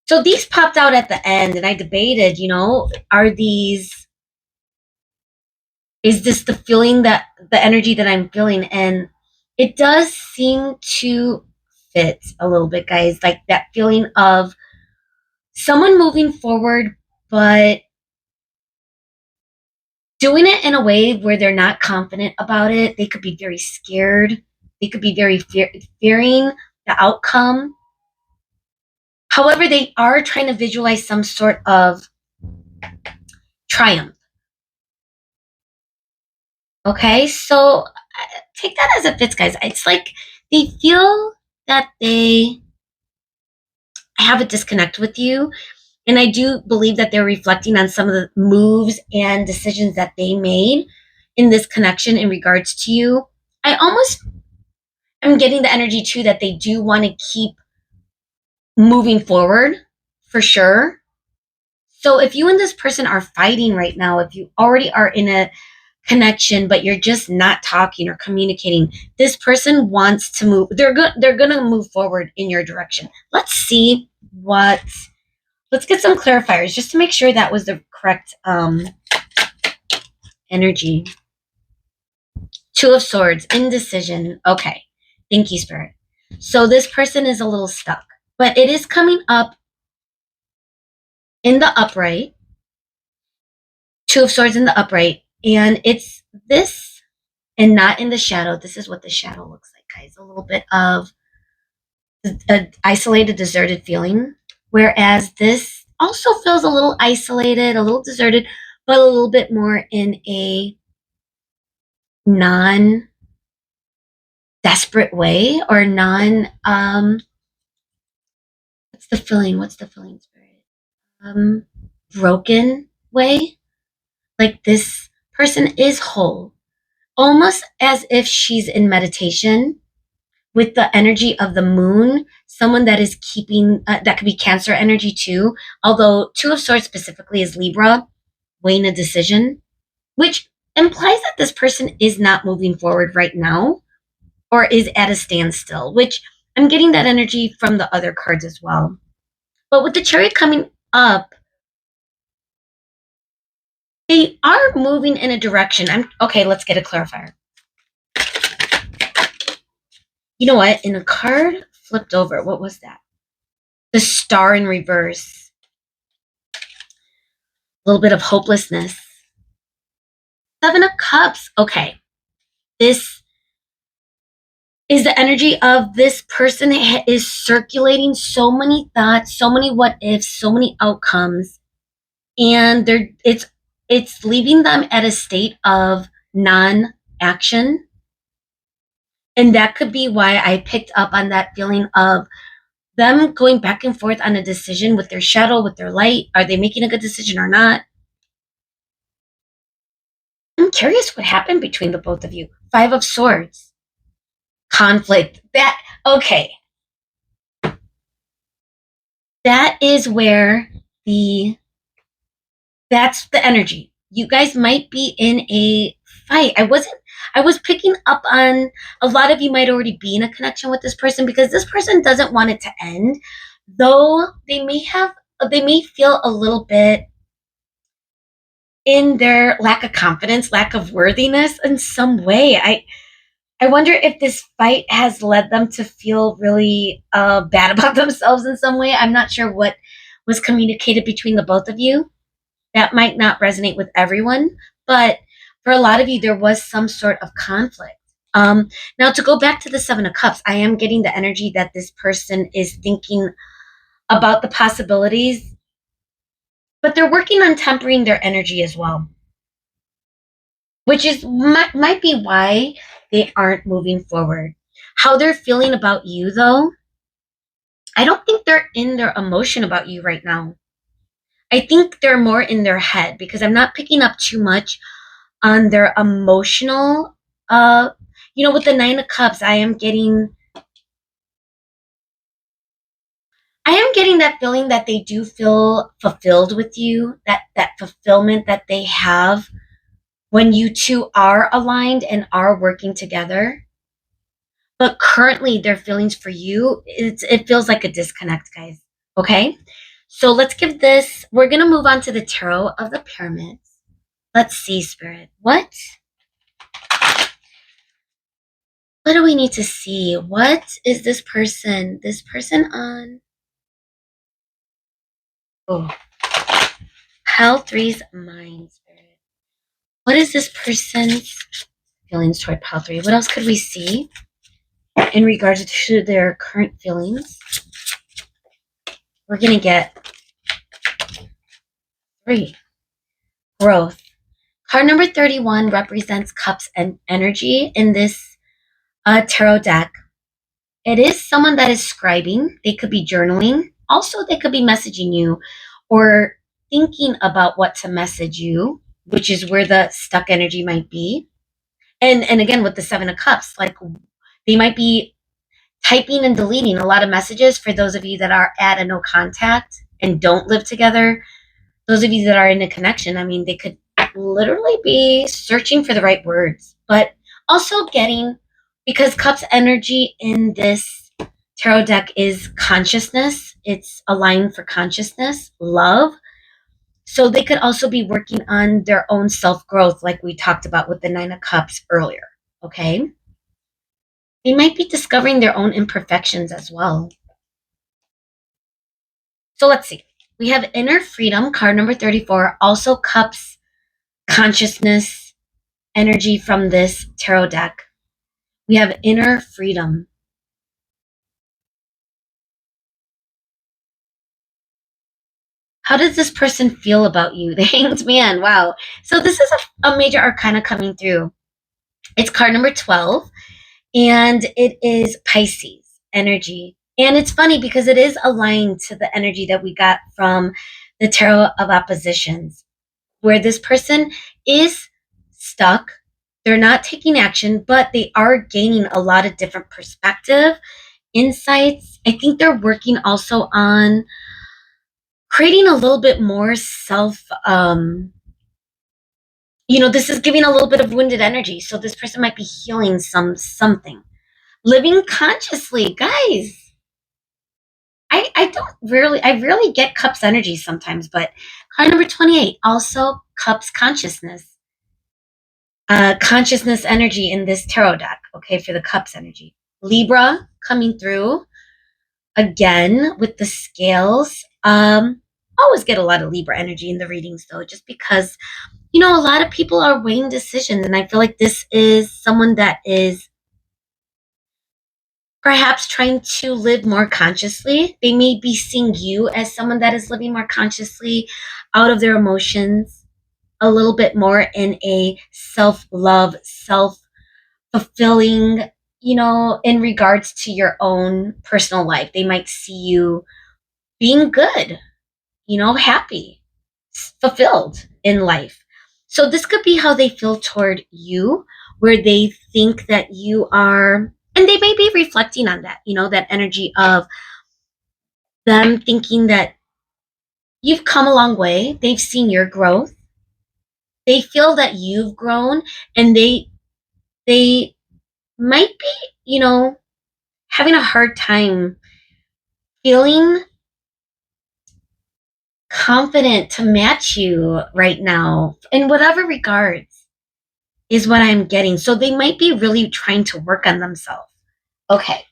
So these popped out at the end, and I debated, are these, is this the feeling that the energy that I'm feeling? And it does seem to fit a little bit, guys, like that feeling of someone moving forward, but doing it in a way where they're not confident about it. They could be very scared. They could be very fearing the outcome. However, they are trying to visualize some sort of triumph. Okay, so take that as it fits, guys. It's like they feel that they have a disconnect with you. And I do believe that they're reflecting on some of the moves and decisions that they made in this connection in regards to you. I almost am getting the energy too that they do want to keep moving forward for sure. So if you and this person are fighting right now, if you already are in a connection but you're just not talking or communicating, this person wants to move. They're going to move forward in your direction. Let's get some clarifiers just to make sure that was the correct energy. Two of Swords, indecision. Okay. Thank you, Spirit. So this person is a little stuck, but it is coming up in the upright. Two of Swords in the upright. And it's this and not in the shadow. This is what the shadow looks like, guys. A little bit of an isolated, deserted feeling. Whereas this also feels a little isolated, a little deserted, but a little bit more in a non desperate way or non what's the feeling, Spirit? Broken way. Like this person is whole, almost as if she's in meditation with the energy of the moon, someone that is keeping that could be Cancer energy too, although Two of Swords specifically is Libra, weighing a decision, which implies that this person is not moving forward right now or is at a standstill, which I'm getting that energy from the other cards as well. But with the Chariot coming up, they are moving in a direction. Okay, let's get a clarifier. You know what? In a card flipped over, what was that? The Star in reverse. A little bit of hopelessness. Seven of Cups. Okay. This is the energy of this person is circulating so many thoughts, so many what ifs, so many outcomes, and it's leaving them at a state of non-action. And that could be why I picked up on that feeling of them going back and forth on a decision with their shadow, with their light. Are they making a good decision or not? I'm curious what happened between the both of you. Five of Swords. Conflict. Okay. That is where that's the energy. You guys might be in a fight. I was picking up on a lot of you might already be in a connection with this person because this person doesn't want it to end, though they may feel a little bit in their lack of confidence, lack of worthiness in some way. I wonder if this fight has led them to feel really bad about themselves in some way. I'm not sure what was communicated between the both of you. That might not resonate with everyone, but for a lot of you, there was some sort of conflict. Now, to go back to the Seven of Cups, I am getting the energy that this person is thinking about the possibilities, but they're working on tempering their energy as well, which is might be why they aren't moving forward. How they're feeling about you, though, I don't think they're in their emotion about you right now. I think they're more in their head because I'm not picking up too much on their emotional with the Nine of Cups. I am getting that feeling that they do feel fulfilled with you, that fulfillment that they have when you two are aligned and are working together. But currently their feelings for you, it feels like a disconnect, guys. Okay? So let's give this, we're going to move on to the Tarot of the Pyramids. Let's see, Spirit. What do we need to see? What is this person on? Oh, Hell Three's mind, Spirit. What is this person's feelings toward Pal 3? What else could we see in regards to their current feelings? we're going to get 3. Growth. Card number 31 represents cups and energy in this tarot deck. It is someone that is scribing. They could be journaling. Also, they could be messaging you or thinking about what to message you, which is where the stuck energy might be. And again, with the 7 of Cups, like they might be typing and deleting a lot of messages for those of you that are at a no contact and don't live together. Those of you that are in a connection, I mean, they could literally be searching for the right words, but also getting, because Cups energy in this tarot deck is consciousness. It's aligned for consciousness, love. So they could also be working on their own self-growth, like we talked about with the 9 of Cups earlier, okay? They might be discovering their own imperfections as well. So let's see. We have inner freedom, card number 34, also Cups consciousness energy from this tarot deck. We have inner freedom. How does this person feel about you? The Hanged Man. Wow. So this is a major arcana coming through. It's card number 12, and it is Pisces energy. And it's funny because it is aligned to the energy that we got from the Tarot of Oppositions, where this person is stuck. They're not taking action, but they are gaining a lot of different perspective, insights. I think they're working also on creating a little bit more self, this is giving a little bit of wounded energy. So this person might be healing something. Living consciously, guys. I rarely get Cups energy sometimes, but card number 28, also Cups consciousness. Consciousness energy in this tarot deck, okay, for the Cups energy. Libra coming through again with the scales. Always get a lot of Libra energy in the readings though, just because, a lot of people are weighing decisions, and I feel like this is someone that is perhaps trying to live more consciously. They may be seeing you as someone that is living more consciously, out of their emotions, a little bit more in a self-love, self-fulfilling, in regards to your own personal life. They might see you being good, happy, fulfilled in life. So this could be how they feel toward you, where they think that you are, and they may be reflecting on that, that energy of them thinking that you've come a long way. They've seen your growth. They feel that you've grown, and they might be, having a hard time feeling confident to match you right now in whatever regards, is what I'm getting. So they might be really trying to work on themselves. Okay.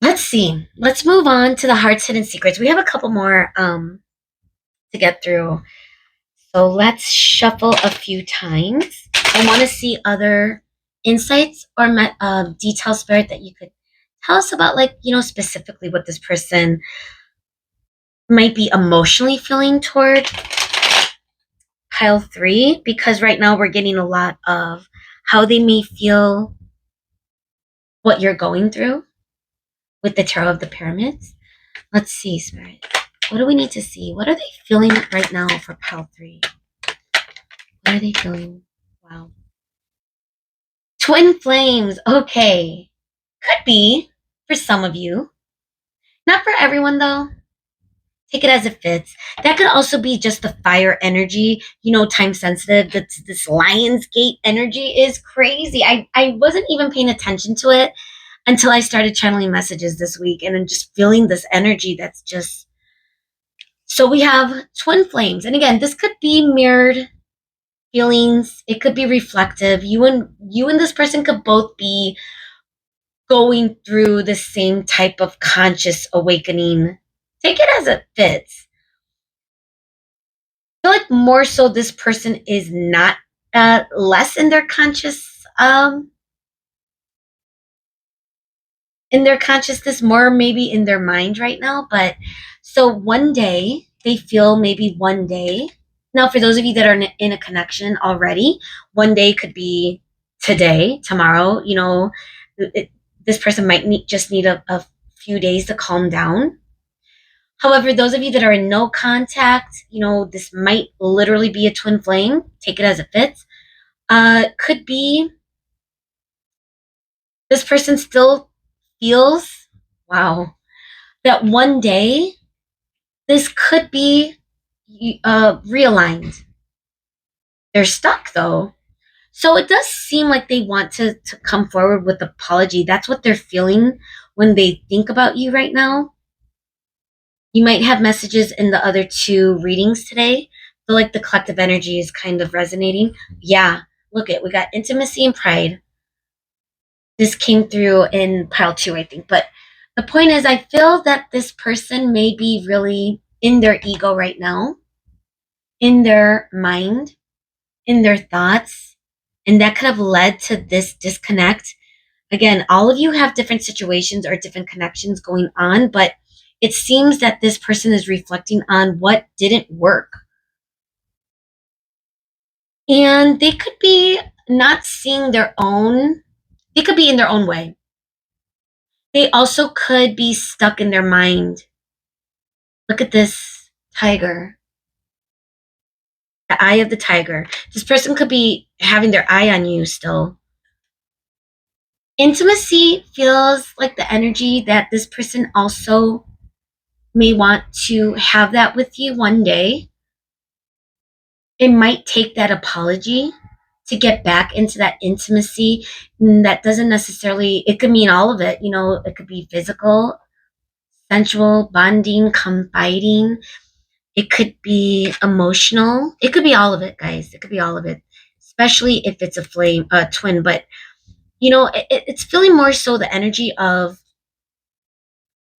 Let's see. Let's move on to the Heart's Hidden Secrets. We have a couple more to get through. So let's shuffle a few times. I want to see other insights or detail, Spirit, that you could tell us about, like, specifically what this person might be emotionally feeling toward pile 3, because right now we're getting a lot of how they may feel what you're going through with the Tarot of the Pyramids. Let's see, Spirit. What do we need to see? What are they feeling right now for pile 3? What are they feeling? Wow. Twin flames. Okay. Could be for some of you. Not for everyone, though. Take it as it fits. That could also be just the fire energy, time sensitive. This Lionsgate energy is crazy. I wasn't even paying attention to it until I started channeling messages this week, and I'm just feeling this energy that's just... So we have twin flames. And again, this could be mirrored feelings. It could be reflective. You and this person could both be going through the same type of conscious awakening. Take it as it fits. I feel like more so this person is not less in their conscious in their consciousness, more maybe in their mind right now. But so one day, they feel maybe one day. Now, for those of you that are in a connection already, one day could be today, tomorrow. This person might just need a few days to calm down. However, those of you that are in no contact, this might literally be a twin flame. Take it as it fits. Could be this person still feels, wow, that one day this could be realigned. They're stuck though. So it does seem like they want to come forward with apology. That's what they're feeling when they think about you right now. You might have messages in the other two readings today. Feel like the collective energy is kind of resonating. Yeah, look we got intimacy and pride. This came through in pile 2, I think. But the point is, I feel that this person may be really in their ego right now, in their mind, in their thoughts, and that could have led to this disconnect. Again, all of you have different situations or different connections going on, but it seems that this person is reflecting on what didn't work. And they could be not seeing they could be in their own way. They also could be stuck in their mind. Look at this tiger. The eye of the tiger. This person could be having their eye on you still. Intimacy feels like the energy that this person also may want to have that with you one day. It might take that apology to get back into that intimacy. That doesn't necessarily, it could mean all of it. It could be physical, sensual, bonding, confiding. It could be emotional. It could be all of it, guys. It could be all of it, especially if it's a twin. But, it's feeling more so the energy of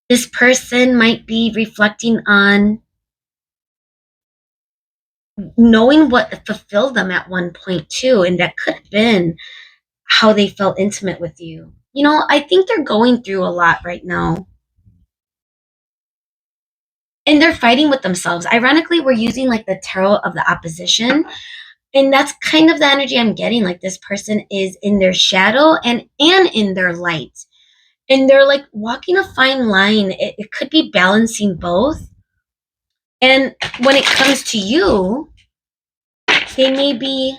this person might be reflecting on knowing what fulfilled them at one point too, and that could have been how they felt intimate with you. I think they're going through a lot right now, and they're fighting with themselves. Ironically, we're using like the tarot of the opposition, and that's kind of the energy I'm getting. Like this person is in their shadow and in their light, and they're like walking a fine line. It could be balancing both. And when it comes to you, they may be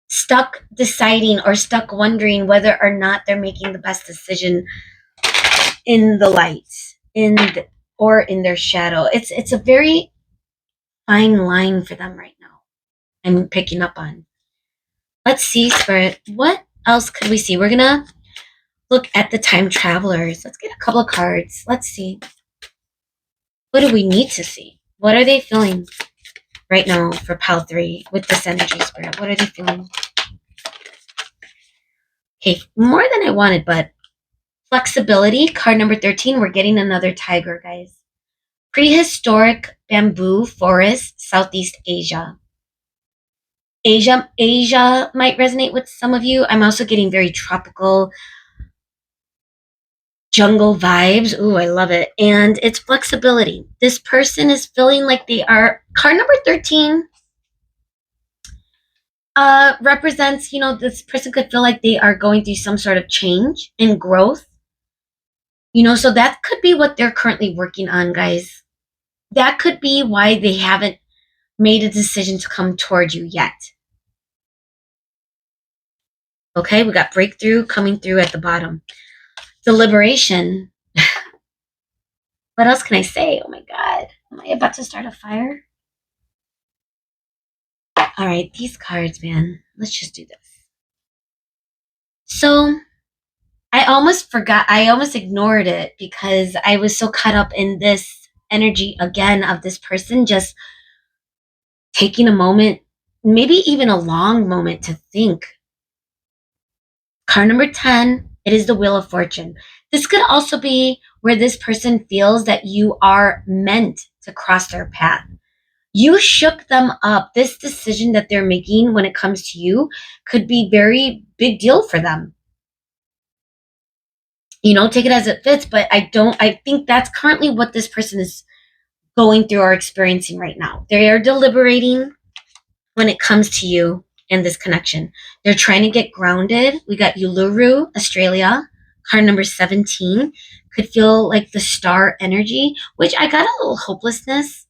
stuck deciding or stuck wondering whether or not they're making the best decision in the light, or in their shadow. It's a very fine line for them right now. I'm picking up on. Let's see, Spirit. What else could we see? We're gonna look at the time travelers. Let's get a couple of cards. Let's see. What do we need to see? What are they feeling right now for pile 3 with this energy, Spirit? What are they feeling? Okay, more than I wanted, but flexibility, card number 13. We're getting another tiger, guys. Prehistoric bamboo forest, Southeast Asia. Asia might resonate with some of you. I'm also getting very tropical jungle vibes. Ooh, I love it. And it's flexibility. This person is feeling like they are, card number 13 represents, this person could feel like they are going through some sort of change and growth. So that could be what they're currently working on, guys. That could be why they haven't made a decision to come toward you yet. Okay, we got breakthrough coming through at the bottom. Deliberation. What else can I say? Oh my God. Am I about to start a fire? All right, these cards, man. Let's just do this. So I almost forgot. I almost ignored it because I was so caught up in this energy again of this person just taking a moment, maybe even a long moment to think. Card number 10, it is the Wheel of Fortune. This could also be where this person feels that you are meant to cross their path. You shook them up. This decision that they're making when it comes to you could be very big deal for them. take it as it fits, but I think that's currently what this person is going through or experiencing right now. They are deliberating when it comes to you and this connection. They're trying to get grounded. We got Uluru, Australia, card number 17. Could feel like the star energy, which I got a little hopelessness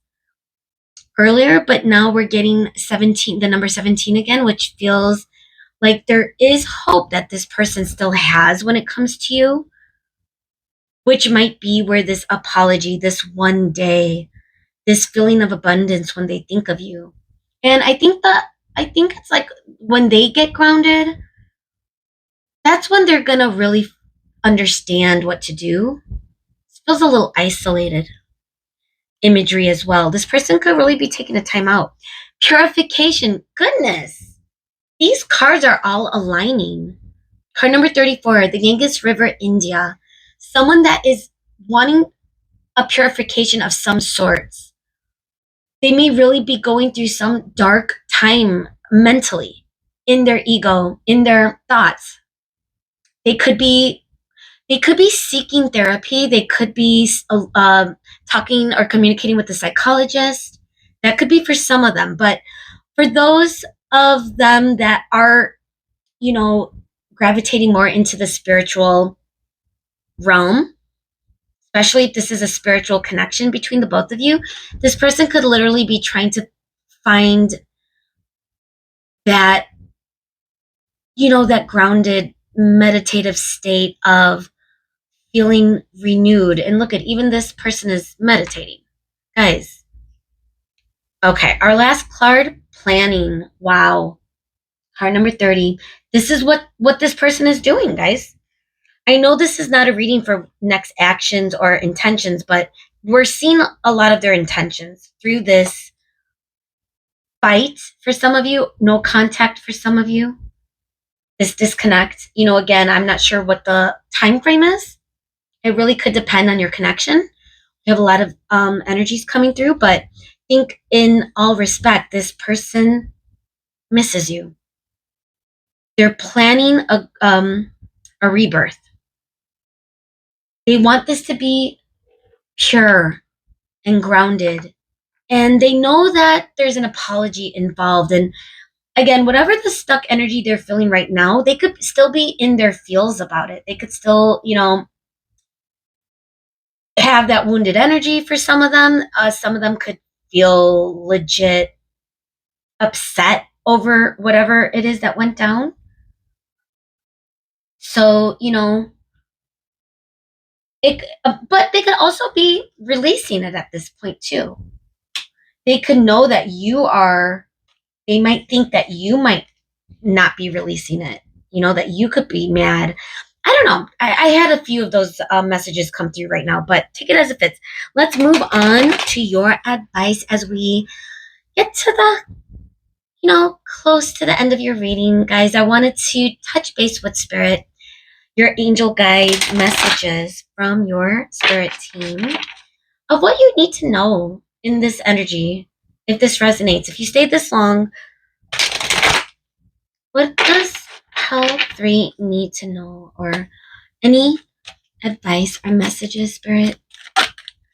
earlier, but now we're getting 17, the number 17 again, which feels like there is hope that this person still has when it comes to you, which might be where this apology, this one day, this feeling of abundance when they think of you. And I think it's like when they get grounded, that's when they're gonna really understand what to do. It feels a little isolated imagery as well. This person could really be taking a time out. Purification, goodness. These cards are all aligning. Card number 34, the Ganges River, India. Someone that is wanting a purification of some sorts. They may really be going through some dark time mentally, in their ego, in their thoughts. They could be seeking therapy. They could be talking or communicating with a psychologist. That could be for some of them, but for those of them that are, gravitating more into the spiritual realm, especially if this is a spiritual connection between the both of you, this person could literally be trying to find that, that grounded meditative state of feeling renewed. And look at, even this person is meditating. Guys. Okay, our last card, planning. Wow. Card number 30. This is what this person is doing, guys. I know this is not a reading for next actions or intentions, but we're seeing a lot of their intentions through this fight for some of you, no contact for some of you, this disconnect. Again, I'm not sure what the time frame is. It really could depend on your connection. You have a lot of energies coming through, but I think in all respect, this person misses you. They're planning a rebirth. They want this to be pure and grounded. And they know that there's an apology involved. And again, whatever the stuck energy they're feeling right now, they could still be in their feels about it. They could still, have that wounded energy for some of them. Some of them could feel legit upset over whatever it is that went down. So, but they could also be releasing it at this point too. They could know that they might think that you might not be releasing it, that you could be mad. I don't know. I had a few of those messages come through right now, but take it as it fits. Let's move on to your advice as we get to close to the end of your reading. Guys, I wanted to touch base with Spirit, your angel guide messages from your Spirit team of what you need to know in this energy. If this resonates, if you stayed this long, what does Pile 3 need to know? Or any advice or messages, Spirit,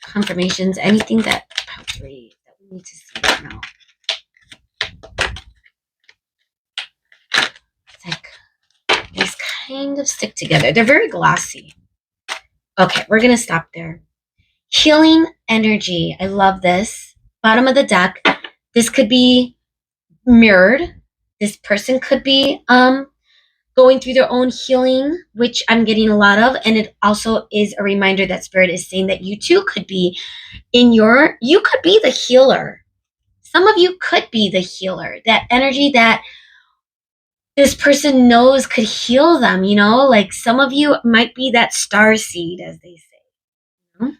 confirmations, anything that Pile 3 that we need to see right now? It's like these kind of stick together. They're very glossy. Okay, we're going to stop there. Healing energy. I love this. Bottom of the deck. This could be mirrored. This person could be going through their own healing, which I'm getting a lot of. And it also is a reminder that Spirit is saying that you too could be you could be the healer. Some of you could be the healer. That energy that this person knows could heal them, like some of you might be that star seed, as they say.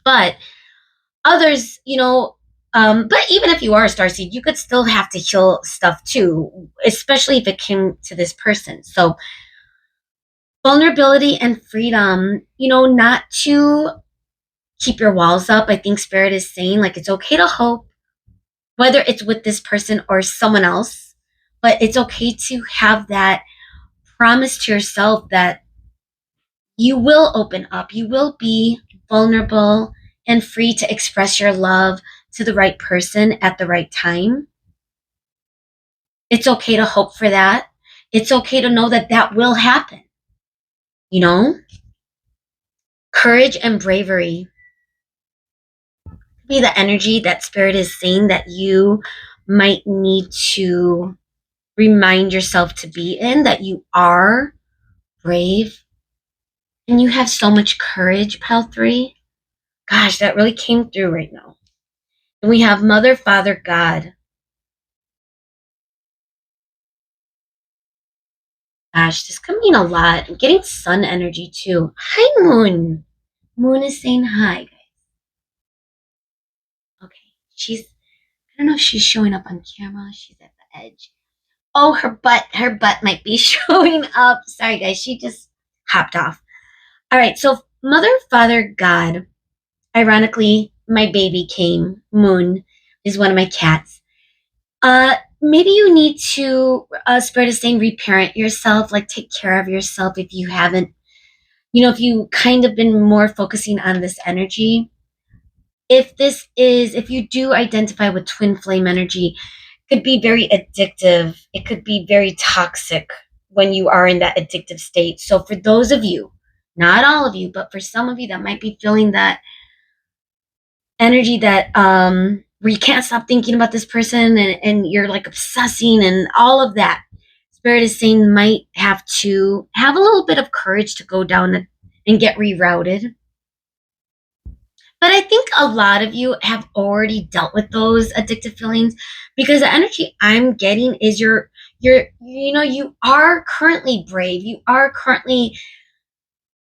But others, but even if you are a starseed, you could still have to heal stuff too, especially if it came to this person. So vulnerability and freedom, not to keep your walls up. I think Spirit is saying like it's okay to hope, whether it's with this person or someone else, but it's okay to have that promise to yourself that you will open up. You will be vulnerable and free to express your love to the right person at the right time. It's okay to hope for that. It's okay to know that that will happen. You know, courage and bravery be the energy that spirit is saying that you might need to remind yourself to be in, that you are brave and you have so much courage, pile 3. Gosh, that really came through right now. And we have Mother, Father, God. Gosh, this could mean a lot. I'm getting sun energy too. Hi, Moon. Moon is saying hi, guys. Okay, I don't know if she's showing up on camera. She's at the edge. Oh, her butt might be showing up. Sorry, guys. She just hopped off. All right, so Mother, Father, God. Ironically, my baby came. Moon is one of my cats. Maybe you need to, Spirit is saying, reparent yourself, like take care of yourself if you haven't, if you kind of been more focusing on this energy. If you do identify with twin flame energy, it could be very addictive. It could be very toxic when you are in that addictive state. So for those of you, not all of you, but for some of you that might be feeling that energy that where you can't stop thinking about this person and you're like obsessing and all of that, spirit is saying might have to have a little bit of courage to go down and get rerouted. But I think a lot of you have already dealt with those addictive feelings, because the energy I'm getting is you are currently brave. You are currently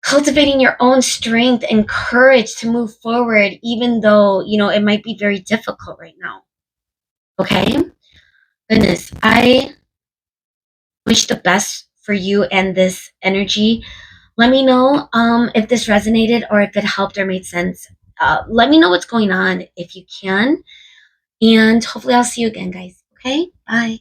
cultivating your own strength and courage to move forward, even though, it might be very difficult right now. Okay? Goodness, I wish the best for you and this energy. Let me know if this resonated or if it helped or made sense. Let me know what's going on if you can. And hopefully I'll see you again, guys. Okay? Bye.